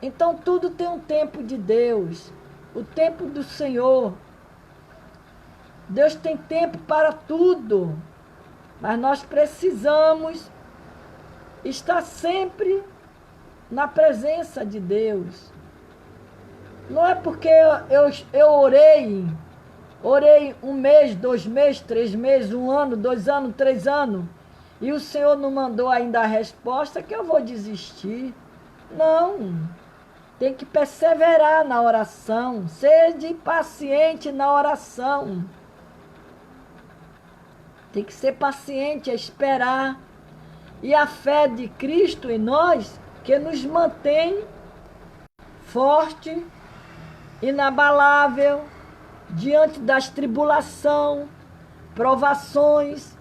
Então tudo tem um tempo de Deus, o tempo do Senhor. Deus tem tempo para tudo, mas nós precisamos estar sempre na presença de Deus. Não é porque eu orei 1 mês, 2 meses, 3 meses, 1 ano, 2 anos, 3 anos, e o Senhor não mandou ainda a resposta, que eu vou desistir. Não, tem que perseverar na oração, seja paciente na oração. Tem que ser paciente, a esperar. E a fé de Cristo em nós, que nos mantém forte, inabalável, diante das tribulações, provações.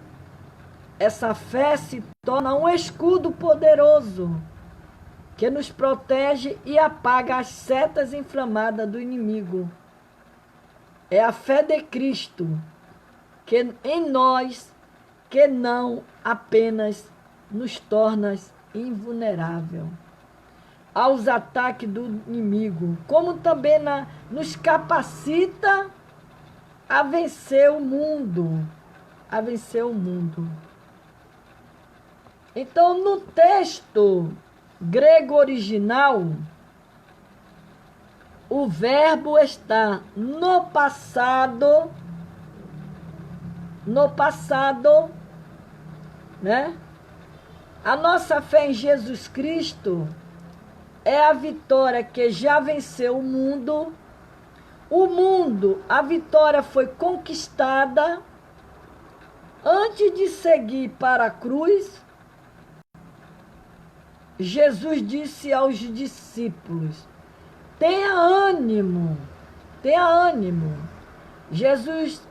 Essa fé se torna um escudo poderoso, que nos protege e apaga as setas inflamadas do inimigo. É a fé de Cristo, que em nós, que não apenas nos torna invulnerável aos ataques do inimigo, como também nos capacita a vencer o mundo, Então, no texto grego original, o verbo está no passado, né? A nossa fé em Jesus Cristo é a vitória que já venceu o mundo. A vitória foi conquistada antes de seguir para a cruz. Jesus disse aos discípulos: tenha ânimo. Jesus,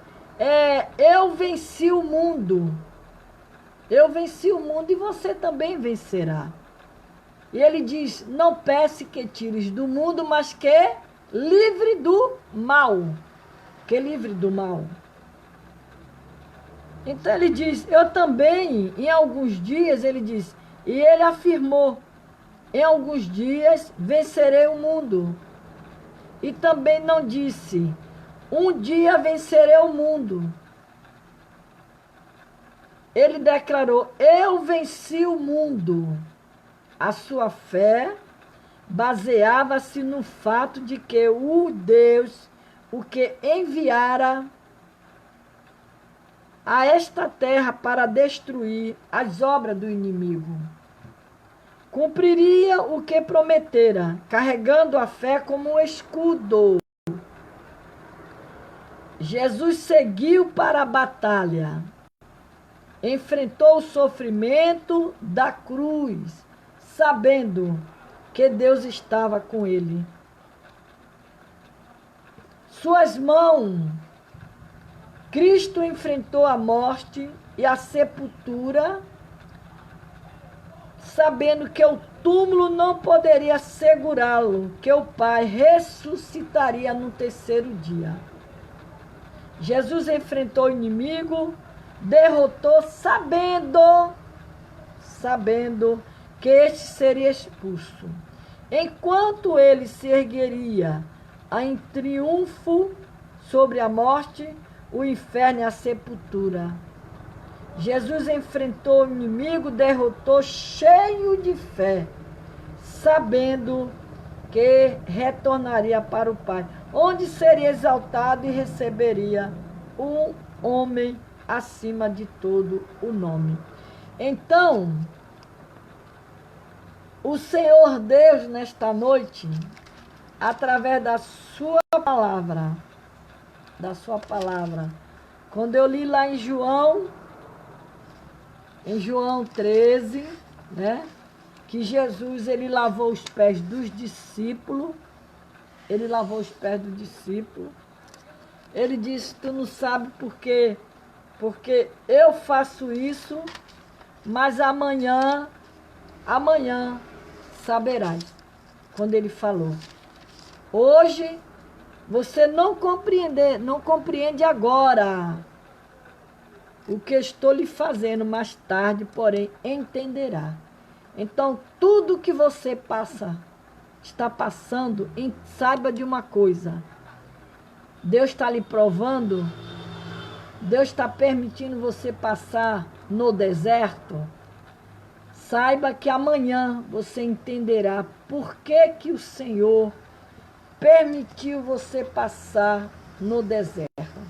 eu venci o mundo. Eu venci o mundo e você também vencerá. E ele diz: não peça que tires do mundo, mas que livre do mal. Então ele diz, eu também, em alguns dias, ele diz, e ele afirmou, em alguns dias vencerei o mundo. E também não disse, um dia vencerei o mundo. Ele declarou, eu venci o mundo. A sua fé baseava-se no fato de que o Deus, o que enviara a esta terra para destruir as obras do inimigo, cumpriria o que prometera, carregando a fé como um escudo. Jesus seguiu para a batalha, enfrentou o sofrimento da cruz, sabendo que Deus estava com ele. Suas mãos, Cristo enfrentou a morte e a sepultura, sabendo que o túmulo não poderia segurá-lo, que o Pai ressuscitaria no terceiro dia. Jesus enfrentou o inimigo, derrotou, sabendo que este seria expulso. Enquanto ele se ergueria em triunfo sobre a morte, o inferno e a sepultura. Jesus enfrentou o inimigo, derrotou, cheio de fé, sabendo que retornaria para o Pai, onde seria exaltado e receberia um homem acima de todo o nome. Então, o Senhor Deus, nesta noite, através da sua palavra, Quando eu li lá em João 13, né? Que Jesus, ele lavou os pés dos discípulos. Ele lavou os pés do discípulo. Ele disse, tu não sabe por quê? Porque eu faço isso, mas amanhã saberás. Quando ele falou. Hoje, você não compreende agora o que estou lhe fazendo, mais tarde, porém, entenderá. Então, tudo que você está passando, saiba de uma coisa. Deus está lhe provando, Deus está permitindo você passar no deserto. Saiba que amanhã você entenderá por que o Senhor permitiu você passar no deserto.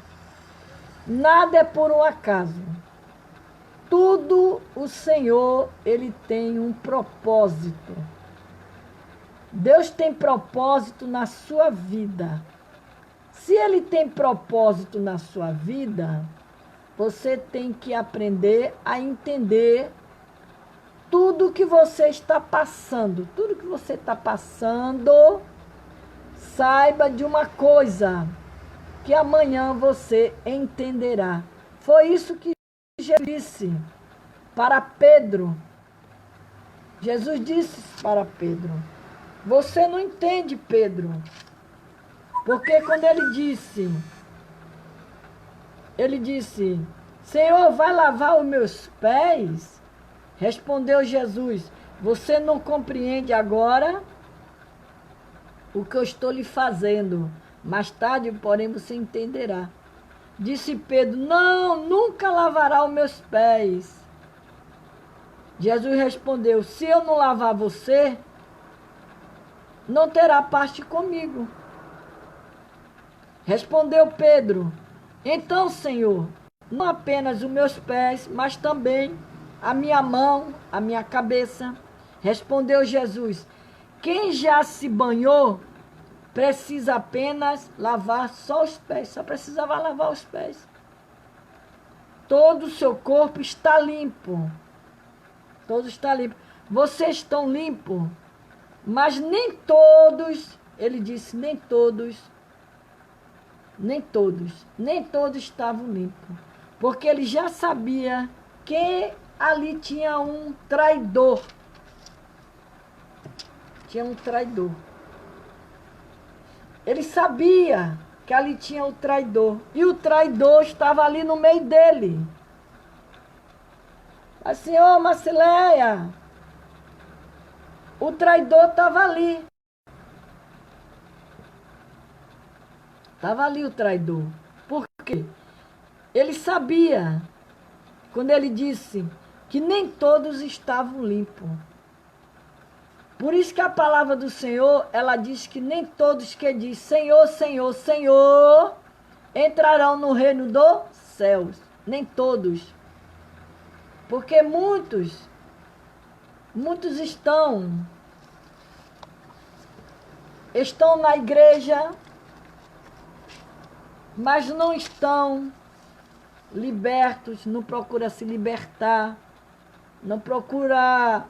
Nada é por um acaso. Tudo o Senhor, ele tem um propósito. Deus tem propósito na sua vida. Se ele tem propósito na sua vida, você tem que aprender a entender tudo que você está passando. Tudo que você está passando, saiba de uma coisa, que amanhã você entenderá. Foi isso que Jesus disse para Pedro. Jesus disse para Pedro, você não entende, Pedro, porque quando ele disse, Senhor, vai lavar os meus pés? Respondeu Jesus, você não compreende agora o que eu estou lhe fazendo. Mais tarde, porém, você entenderá. Disse Pedro, não, nunca lavará os meus pés. Jesus respondeu, se eu não lavar você, não terá parte comigo. Respondeu Pedro, então, Senhor, não apenas os meus pés, mas também a minha mão, a minha cabeça. Respondeu Jesus, quem já se banhou, precisa apenas lavar só os pés, só precisava lavar os pés. Todo o seu corpo está limpo. Todo está limpo. Vocês estão limpos, mas nem todos, ele disse, nem todos estavam limpos. Porque ele já sabia que ali tinha um traidor. Tinha um traidor. Ele sabia que ali tinha o traidor. E o traidor estava ali no meio dele. Assim, ô Marcileia, o traidor estava ali. Estava ali o traidor. Por quê? Ele sabia, quando ele disse que nem todos estavam limpos. Por isso que a palavra do Senhor, ela diz que nem todos que diz Senhor, Senhor, Senhor, entrarão no reino dos céus. Nem todos. Porque muitos estão na igreja, mas não estão libertos, não procura se libertar, não procura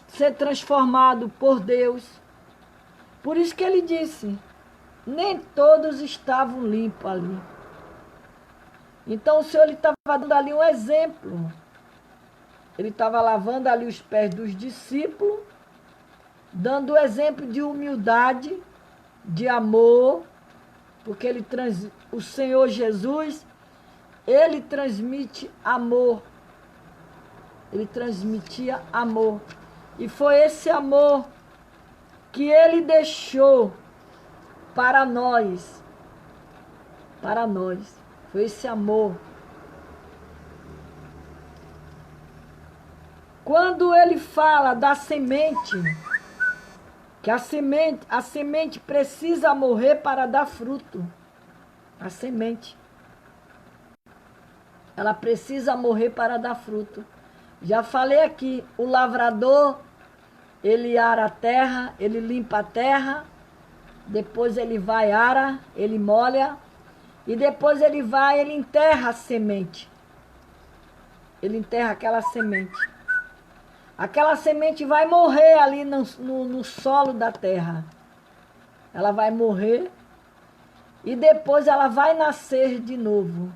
ser transformado por Deus. Por isso que ele disse, nem todos estavam limpos ali. Então o Senhor estava dando ali um exemplo. Ele estava lavando ali os pés dos discípulos, dando o exemplo de humildade, de amor, porque o Senhor Jesus, ele transmite amor. Ele transmitia amor. E foi esse amor que ele deixou para nós. Para nós. Foi esse amor. Quando ele fala da semente, que a semente precisa morrer para dar fruto. A semente. Ela precisa morrer para dar fruto. Já falei aqui, o lavrador, ele ara a terra, ele limpa a terra, depois ele vai ara, ele molha, E depois ele vai, ele enterra a semente. Ele enterra aquela semente. Aquela semente vai morrer ali no solo da terra. Ela vai morrer e depois ela vai nascer de novo.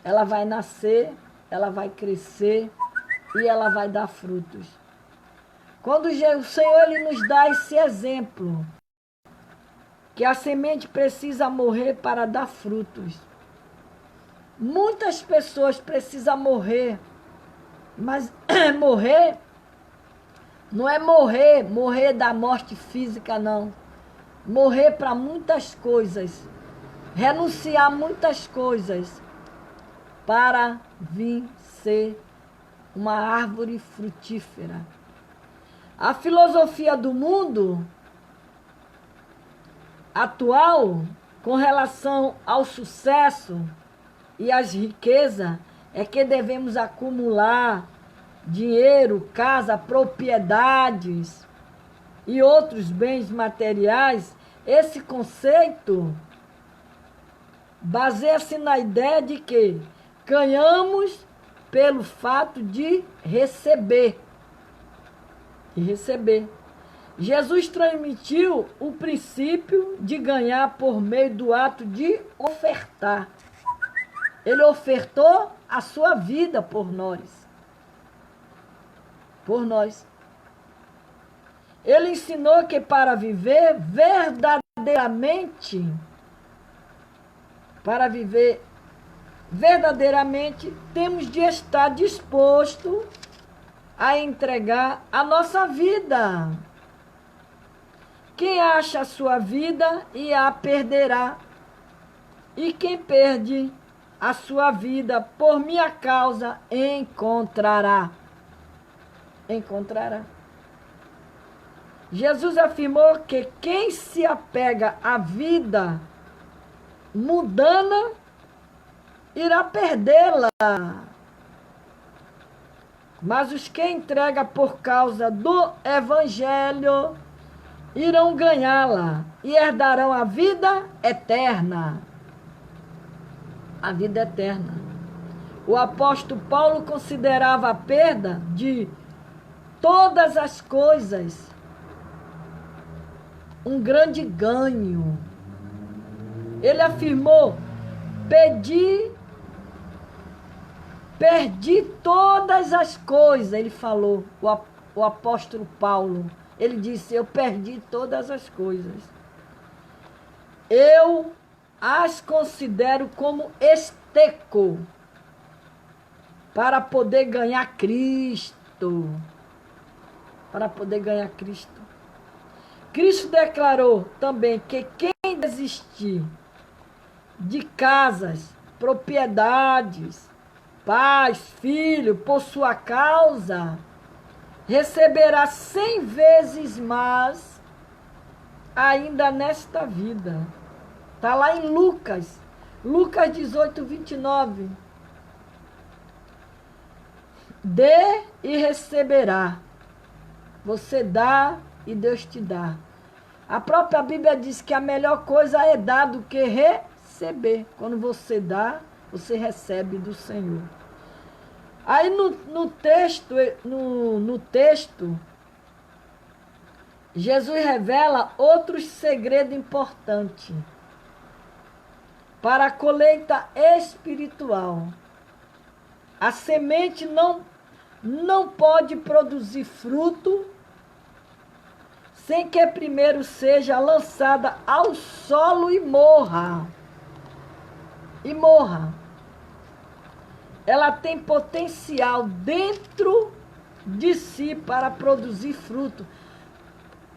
Ela vai nascer, ela vai crescer e ela vai dar frutos. Quando o Senhor ele nos dá esse exemplo, que a semente precisa morrer para dar frutos. Muitas pessoas precisam morrer, mas morrer não é morrer da morte física, não. Morrer para muitas coisas, renunciar a muitas coisas, para vir ser uma árvore frutífera. A filosofia do mundo atual, com relação ao sucesso e às riquezas, é que devemos acumular dinheiro, casa, propriedades e outros bens materiais. Esse conceito baseia-se na ideia de que ganhamos pelo fato de receber. E receber. Jesus transmitiu o princípio de ganhar por meio do ato de ofertar. Ele ofertou a sua vida por nós. Por nós. Ele ensinou que para viver verdadeiramente, temos de estar disposto a entregar a nossa vida. Quem acha a sua vida e a perderá. E quem perde a sua vida por minha causa encontrará. Encontrará. Jesus afirmou que quem se apega à vida mundana irá perdê-la. Mas os que entregam por causa do Evangelho irão ganhá-la e herdarão a vida eterna. A vida eterna. O apóstolo Paulo considerava a perda de todas as coisas um grande ganho. Ele afirmou: perdi todas as coisas. Ele falou, o apóstolo Paulo. Ele disse: eu perdi todas as coisas. Eu as considero como esterco para poder ganhar Cristo. Para poder ganhar Cristo. Cristo declarou também que quem desistir de casas, propriedades, pais, filho, por sua causa, receberá 100 vezes mais ainda nesta vida. Está lá em Lucas 18, 29. Dê e receberá. Você dá e Deus te dá. A própria Bíblia diz que a melhor coisa é dar do que receber. Quando você dá, você recebe do Senhor. Aí no texto, Jesus revela outro segredo importante para a colheita espiritual. A semente não pode produzir fruto sem que primeiro seja lançada ao solo e morra. E morra. Ela tem potencial dentro de si para produzir fruto.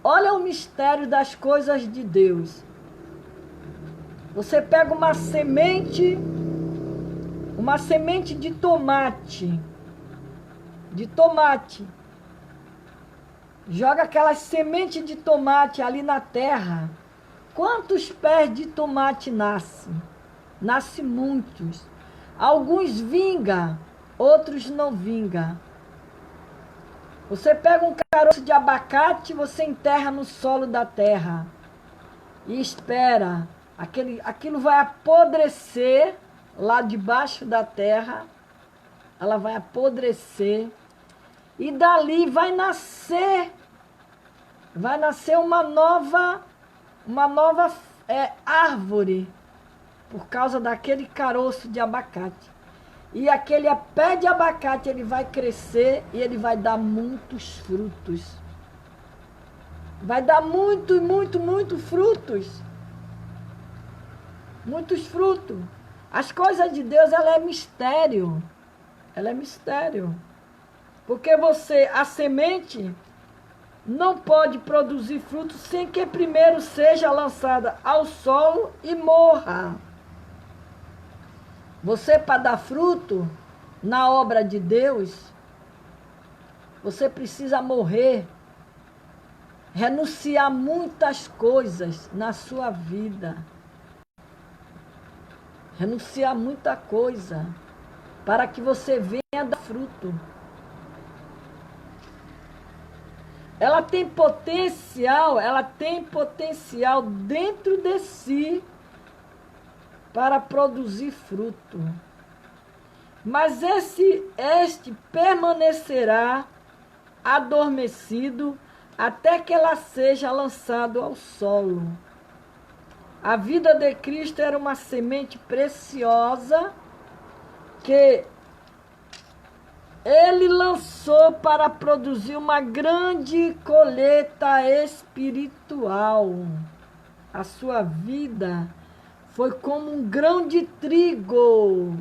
Olha o mistério das coisas de Deus. Você pega uma semente de tomate. Joga aquela semente de tomate ali na terra. Quantos pés de tomate nascem? Nascem muitos. Alguns vingam, outros não vingam. Você pega um caroço de abacate, você enterra no solo da terra. E espera Aquilo vai apodrecer lá debaixo da terra, ela vai apodrecer, e dali vai nascer uma nova árvore, por causa daquele caroço de abacate. E aquele pé de abacate, ele vai crescer e ele vai dar muitos frutos. Vai dar muito frutos. Muitos frutos. As coisas de Deus, ela é mistério. Ela é mistério. Porque a semente não pode produzir frutos sem que primeiro seja lançada ao solo e morra. Você, para dar fruto na obra de Deus, você precisa morrer, renunciar muitas coisas na sua vida. Renunciar muita coisa, para que você venha dar fruto. Ela tem potencial dentro de si para produzir fruto. Mas este permanecerá adormecido até que ela seja lançada ao solo. A vida de Cristo era uma semente preciosa que ele lançou para produzir uma grande colheita espiritual. A sua vida foi como um grão de trigo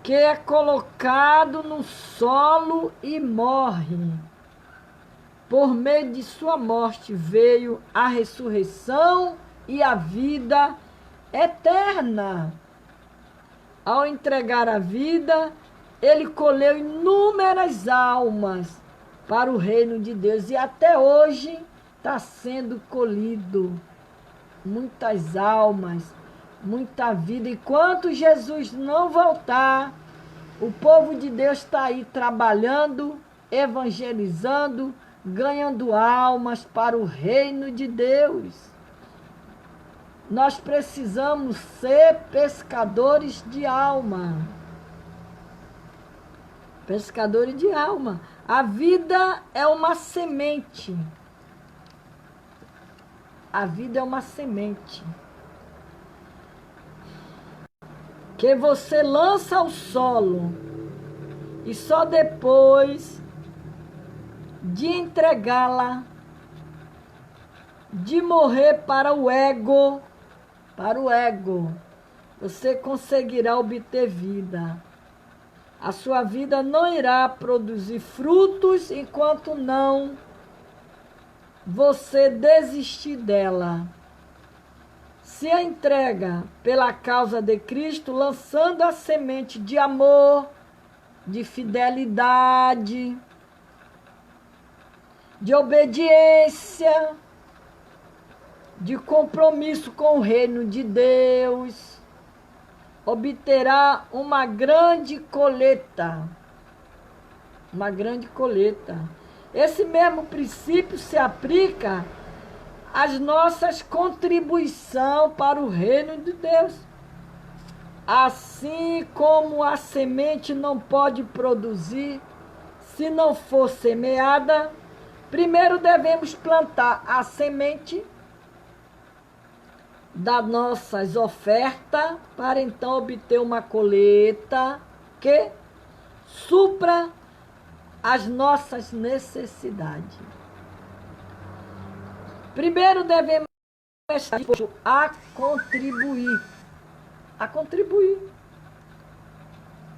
que é colocado no solo e morre. Por meio de sua morte veio a ressurreição e a vida eterna. Ao entregar a vida, ele colheu inúmeras almas para o reino de Deus. E até hoje está sendo colhido muitas almas, muita vida. Enquanto Jesus não voltar, o povo de Deus está aí trabalhando, evangelizando, ganhando almas para o reino de Deus. Nós precisamos ser pescadores de alma. Pescadores de alma. A vida é uma semente. A vida é uma semente que você lança ao solo e só depois de entregá-la, de morrer para o ego, você conseguirá obter vida. A sua vida não irá produzir frutos enquanto não você desistir dela. Se a entrega pela causa de Cristo, lançando a semente de amor, de fidelidade, de obediência, de compromisso com o reino de Deus, obterá uma grande colheita. Uma grande colheita. Esse mesmo princípio se aplica às nossas contribuições para o reino de Deus. Assim como a semente não pode produzir se não for semeada, primeiro devemos plantar a semente das nossas ofertas para então obter uma colheita que supra as nossas necessidades. Primeiro devemos estar dispostos a contribuir. A contribuir.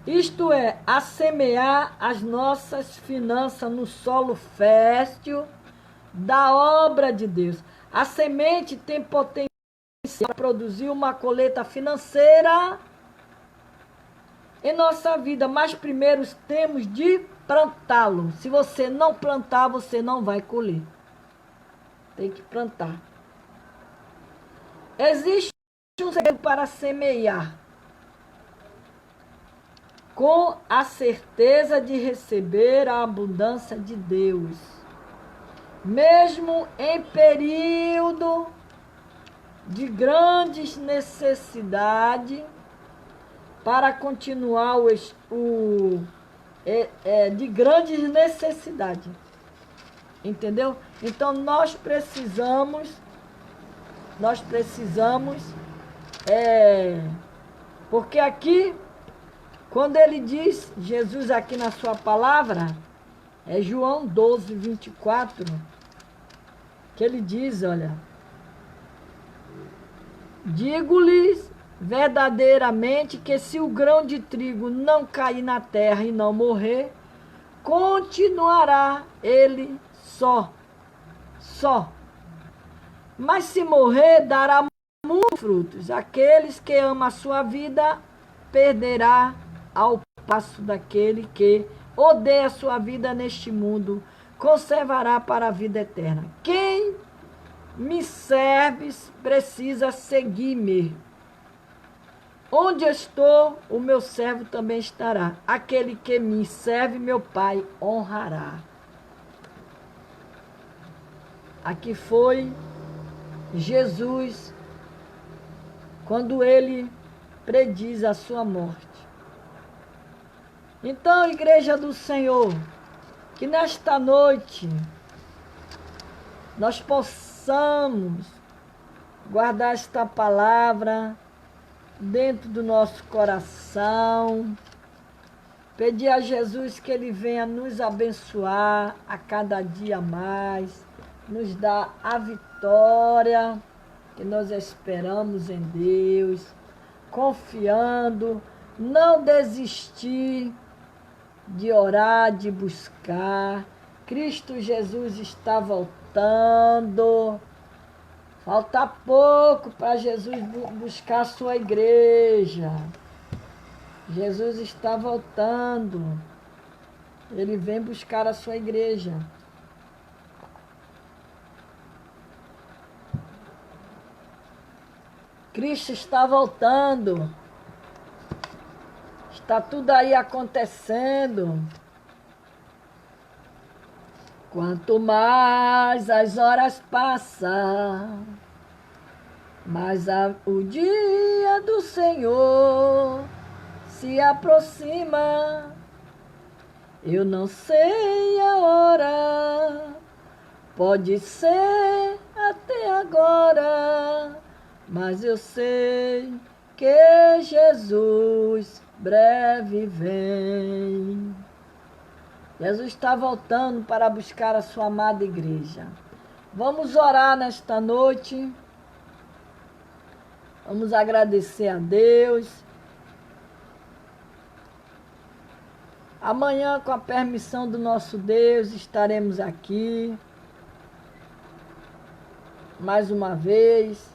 Isto é, a semear as nossas finanças no solo fértil da obra de Deus. A semente tem potencial para produzir uma colheita financeira em nossa vida, mas primeiro temos de plantá-lo. Se você não plantar, você não vai colher. Tem que plantar. Existe um segredo para semear, com a certeza de receber a abundância de Deus, mesmo em período de grandes necessidades para continuar de grandes necessidades. Entendeu? Então nós precisamos, porque aqui, quando ele diz, Jesus aqui na sua palavra, é João 12, 24, que ele diz, olha, digo-lhes verdadeiramente que se o grão de trigo não cair na terra e não morrer, continuará ele só. Mas se morrer, dará muitos frutos. Aqueles que amam a sua vida, perderá ao passo daquele que odeia a sua vida neste mundo, conservará para a vida eterna. Quem me serve precisa seguir-me. Onde eu estou, o meu servo também estará. Aquele que me serve, meu Pai honrará. Aqui foi Jesus, quando ele prediz a sua morte. Então, Igreja do Senhor, que nesta noite nós possamos guardar esta palavra dentro do nosso coração, pedir a Jesus que ele venha nos abençoar a cada dia mais, nos dar a vitória que nós esperamos em Deus, confiando, não desistir de orar, de buscar. Cristo Jesus está voltando. Falta pouco para Jesus buscar a sua igreja. Jesus está voltando. Ele vem buscar a sua igreja. Cristo está voltando. Está tudo aí acontecendo. Quanto mais as horas passam, mais o dia do Senhor se aproxima. Eu não sei a hora, pode ser até agora, mas eu sei que Jesus breve vem. Jesus está voltando para buscar a sua amada igreja. Vamos orar nesta noite. Vamos agradecer a Deus. Amanhã, com a permissão do nosso Deus, estaremos aqui mais uma vez,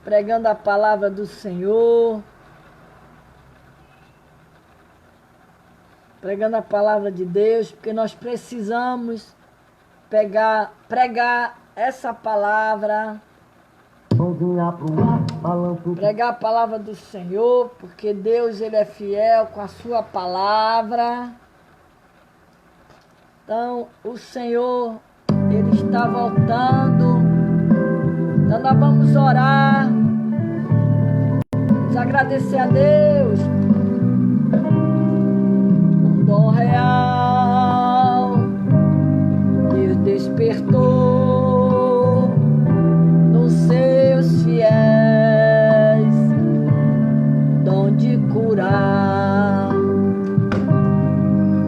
pregando a palavra do Senhor, pregando a palavra de Deus, porque nós precisamos pregar essa palavra, pregar a palavra do Senhor, porque Deus, ele é fiel com a sua palavra. Então, o Senhor, ele está voltando. Então, nós vamos orar, vamos agradecer a Deus. Um dom real, Deus despertou nos seus fiéis, dom de curar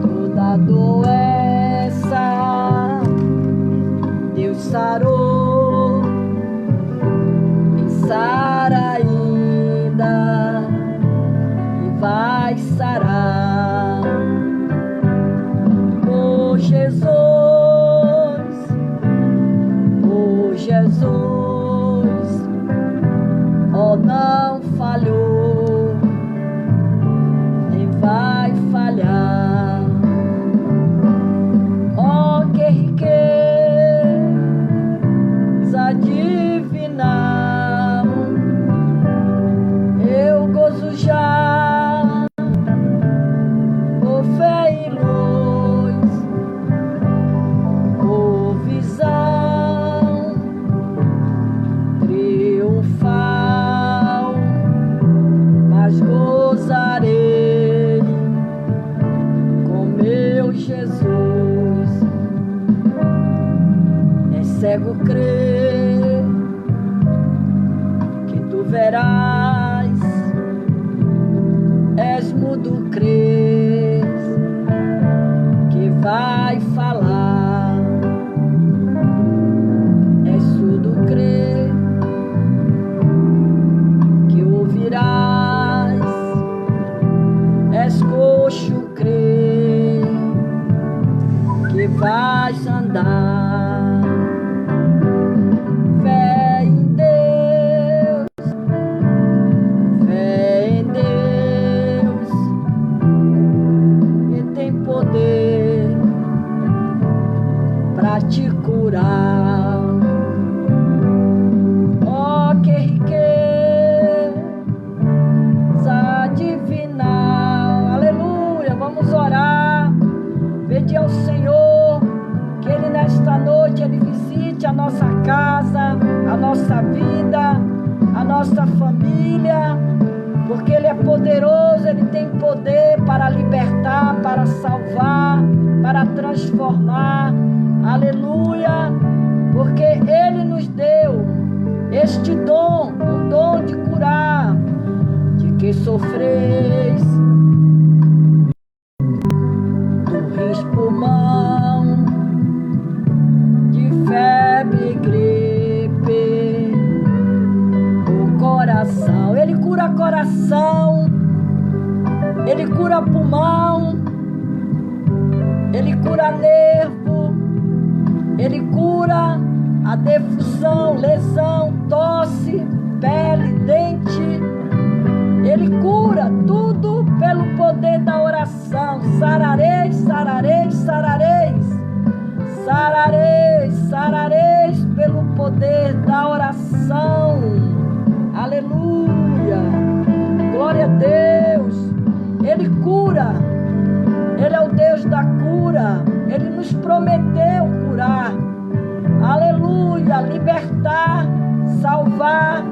toda doença. Deus sarou e sara ainda e vai sarar. Oh Jesus, oh não falhou, nem vai falhar. Oh que riqueza divinal, eu gozo já cego crê, que tu verás, és mudo crês, que vai falar, és surdo crê, que ouvirás, és coxo crê, que vais andar. Fé em Deus, fé em Deus, que tem poder pra te curar. Oh, que riqueza divinal. Aleluia, vamos orar, pedir ao Senhor que Ele nesta noite Ele visite a nossa casa, a nossa vida, a nossa família, porque Ele é poderoso, Ele tem poder para libertar, para salvar, para transformar. Aleluia, porque Ele nos deu este dom, um dom de curar, de que sofreis do rins pulmão, de febre, gripe, o coração. Ele cura coração, Ele cura pulmão, Ele cura nervo, Ele cura a defusão, lesão, tosse, pele, dente. Ele cura tudo pelo poder da oração. Sarareis, sarareis, sarareis. Sarareis, sarareis pelo poder da oração. Aleluia. Glória a Deus. Ele cura. Ele é o Deus da cura. Ele nos prometeu curar. Aleluia. Libertar, salvar,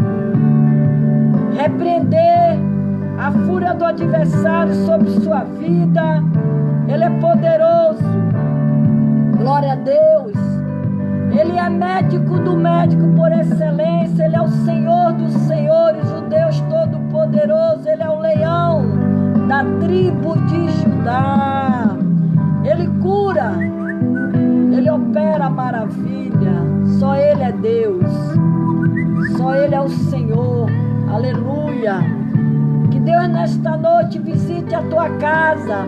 repreender a fúria do adversário sobre sua vida. Ele é poderoso. Glória a Deus. Ele é médico do médico por excelência. Ele é o Senhor dos senhores, o Deus todo-poderoso. Ele é o leão da tribo de Judá. Ele cura. Ele opera maravilha. Só Ele é Deus. Só Ele é o Senhor. Aleluia. Que Deus nesta noite visite a tua casa,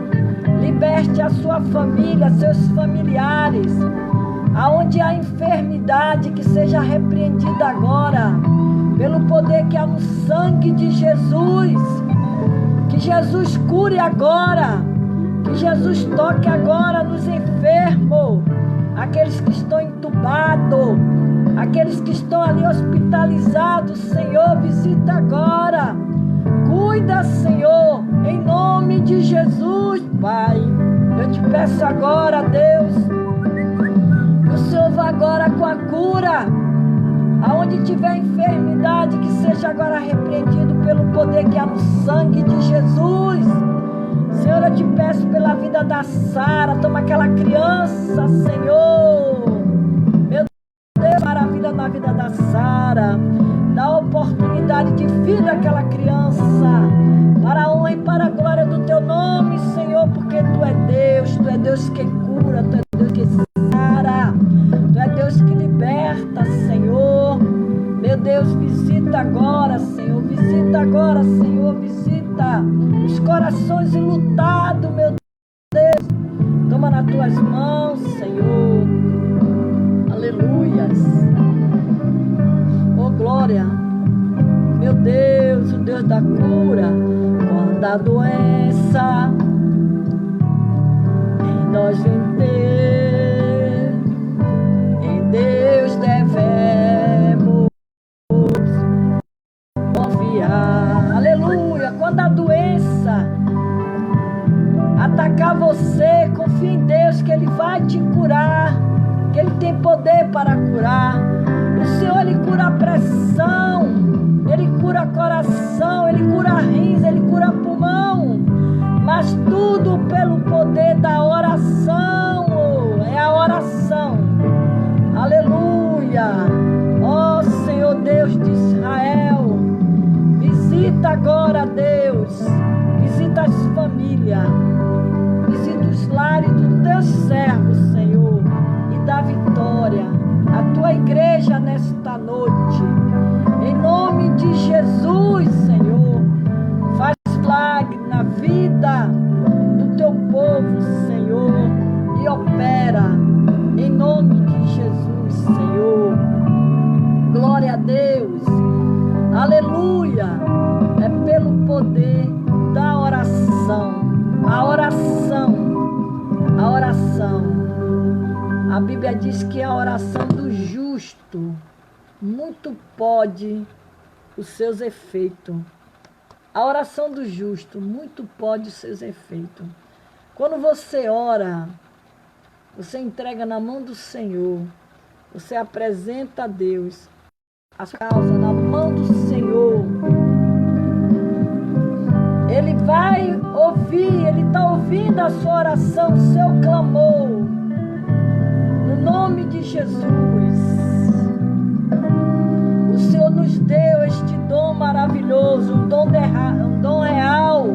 liberte a sua família, seus familiares. Aonde há enfermidade, que seja repreendida agora, pelo poder que há no sangue de Jesus. Que Jesus cure agora, que Jesus toque agora nos enfermos, aqueles que estão entubados, aqueles que estão ali hospitalizados. Senhor, visita agora. Cuida, Senhor, em nome de Jesus, Pai. Eu te peço agora, Deus, que o Senhor vá agora com a cura. Aonde tiver enfermidade, que seja agora repreendido pelo poder que há no sangue de Jesus. Senhor, eu te peço pela vida da Sara. Toma aquela criança, Senhor. Meu Deus, maravilha na vida da Sara. Dá oportunidade de vida àquela criança, para a honra e para a glória do teu nome, Senhor, porque tu é Deus que cura, tu é Deus que sara, tu é Deus que liberta, Senhor. Meu Deus, visita agora, Senhor, visita os corações enlutados, meu Deus. Toma nas tuas mãos, Senhor. Aleluias. Oh, glória. Meu Deus, o Deus da cura. Quando a doença em nós vem ter, em Deus devemos confiar. Aleluia. Quando a doença atacar você, confia em Deus que Ele vai te curar, que Ele tem poder para curar. O Senhor, Ele cura a pressão, Ele cura coração, Ele cura rins, Ele cura pulmão, mas tudo pelo poder da oração. É a oração. Aleluia. poder da oração. A oração. A oração. A Bíblia diz que a oração do justo muito pode os seus efeitos. A oração do justo muito pode os seus efeitos. Quando você ora, você entrega na mão do Senhor, você apresenta a Deus a sua causa na mão do Senhor. Ele vai ouvir, Ele está ouvindo a sua oração, o seu clamor. No nome de Jesus. O Senhor nos deu este dom maravilhoso, um dom real.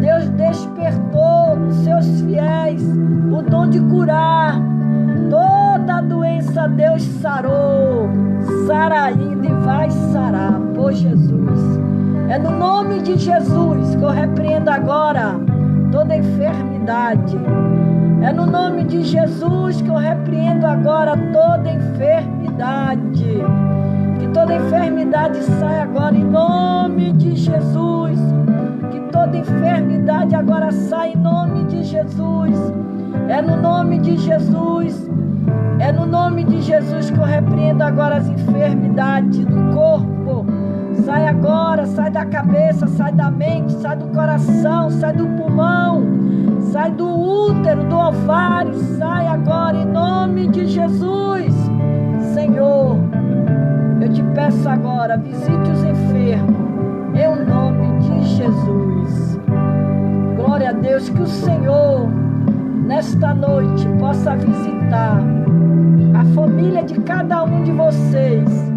Deus despertou nos seus fiéis o dom de curar. Toda doença Deus sarou, sara ainda e vai sarar por Jesus. É no nome de Jesus que eu repreendo agora toda enfermidade. É no nome de Jesus que eu repreendo agora toda enfermidade. Que toda enfermidade saia agora em nome de Jesus. Que toda enfermidade agora saia em nome de Jesus. É no nome de Jesus. É no nome de Jesus que eu repreendo agora as enfermidades do corpo. Sai agora, sai da cabeça, sai da mente, sai do coração, sai do pulmão, sai do útero, do ovário, sai agora em nome de Jesus. Senhor, eu te peço agora, visite os enfermos, em nome de Jesus. Glória a Deus, que o Senhor, nesta noite, possa visitar a família de cada um de vocês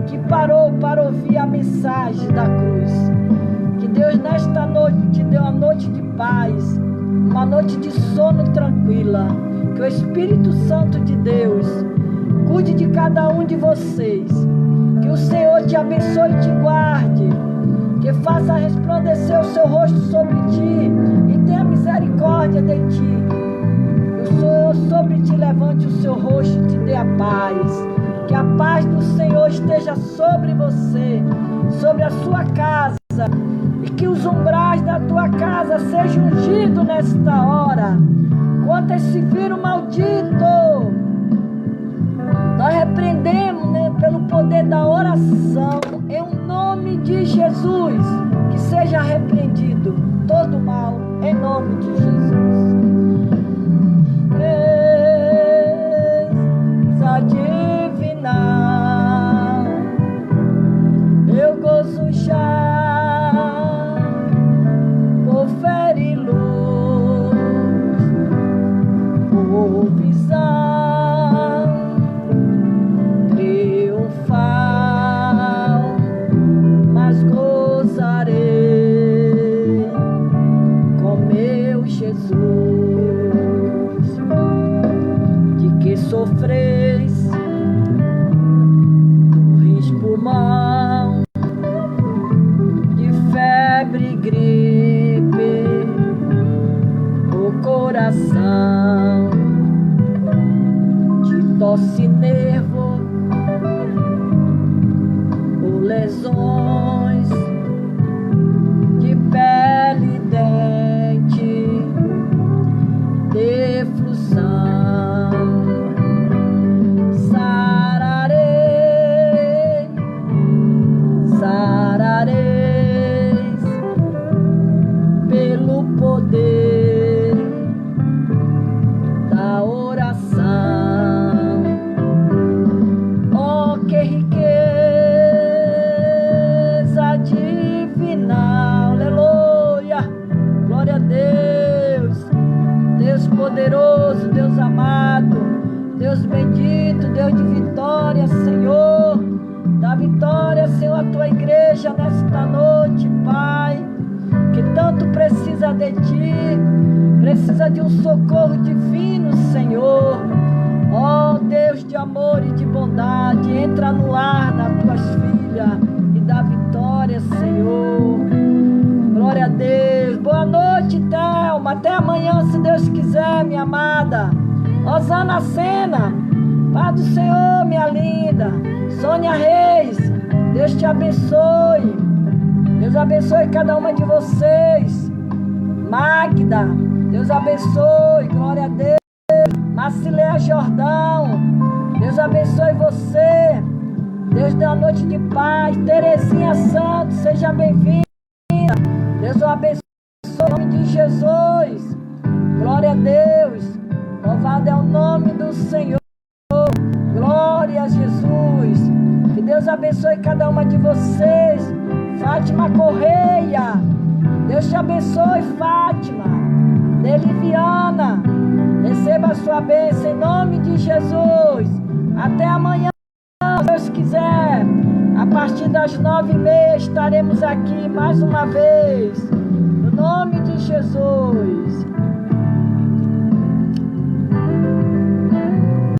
que parou para ouvir a mensagem da cruz. Que Deus nesta noite te dê uma noite de paz, uma noite de sono tranquila. Que o Espírito Santo de Deus cuide de cada um de vocês. Que o Senhor te abençoe e te guarde. Que faça resplandecer o seu rosto sobre ti e tenha misericórdia de ti. Que o Senhor sobre ti levante o seu rosto e te dê a paz. Que a paz do Senhor esteja sobre você, sobre a sua casa, e que os umbrais da tua casa sejam ungidos nesta hora. Quanto a esse vírus maldito, nós repreendemos, né, pelo poder da oração, em nome de Jesus, que seja repreendido todo mal, em nome de Jesus. Eu gozo já por ferir luz, por visão triunfal, mas gozarei com meu Jesus, de que sofreis pulmão, de febre, gripe, o coração, de tosse, nervo, ou lesões, de pele e dente, defusão. Pelo poder da oração. Oh, que riqueza divina, aleluia, glória a Deus, Deus poderoso, Deus amado, Deus bendito, Deus de vitória, Senhor. Dá vitória, Senhor, a tua igreja nesta noite, Pai, que tanto precisa de ti, precisa de um socorro divino, Senhor. Ó Deus de amor e de bondade, entra no lar das tuas filhas e dá vitória, Senhor. Glória a Deus. Boa noite, Thelma. Até amanhã, se Deus quiser, minha amada. Osana Sena, Paz do Senhor, minha linda. Sônia Reis, Deus te abençoe. Deus abençoe cada uma de vocês. Magda, Deus abençoe, glória a Deus. Marcileia Jordão, Deus abençoe você. Deus dê uma noite de paz. Terezinha Santos, seja bem-vinda. Deus o abençoe em nome de Jesus. Glória a Deus. Louvado é o nome do Senhor. Glória a Jesus. Que Deus abençoe cada uma de vocês. Fátima Correia, Deus te abençoe, Fátima. Deliviana, receba a sua bênção em nome de Jesus. Até amanhã, se Deus quiser. A partir das 9h30 estaremos aqui mais uma vez. No nome de Jesus.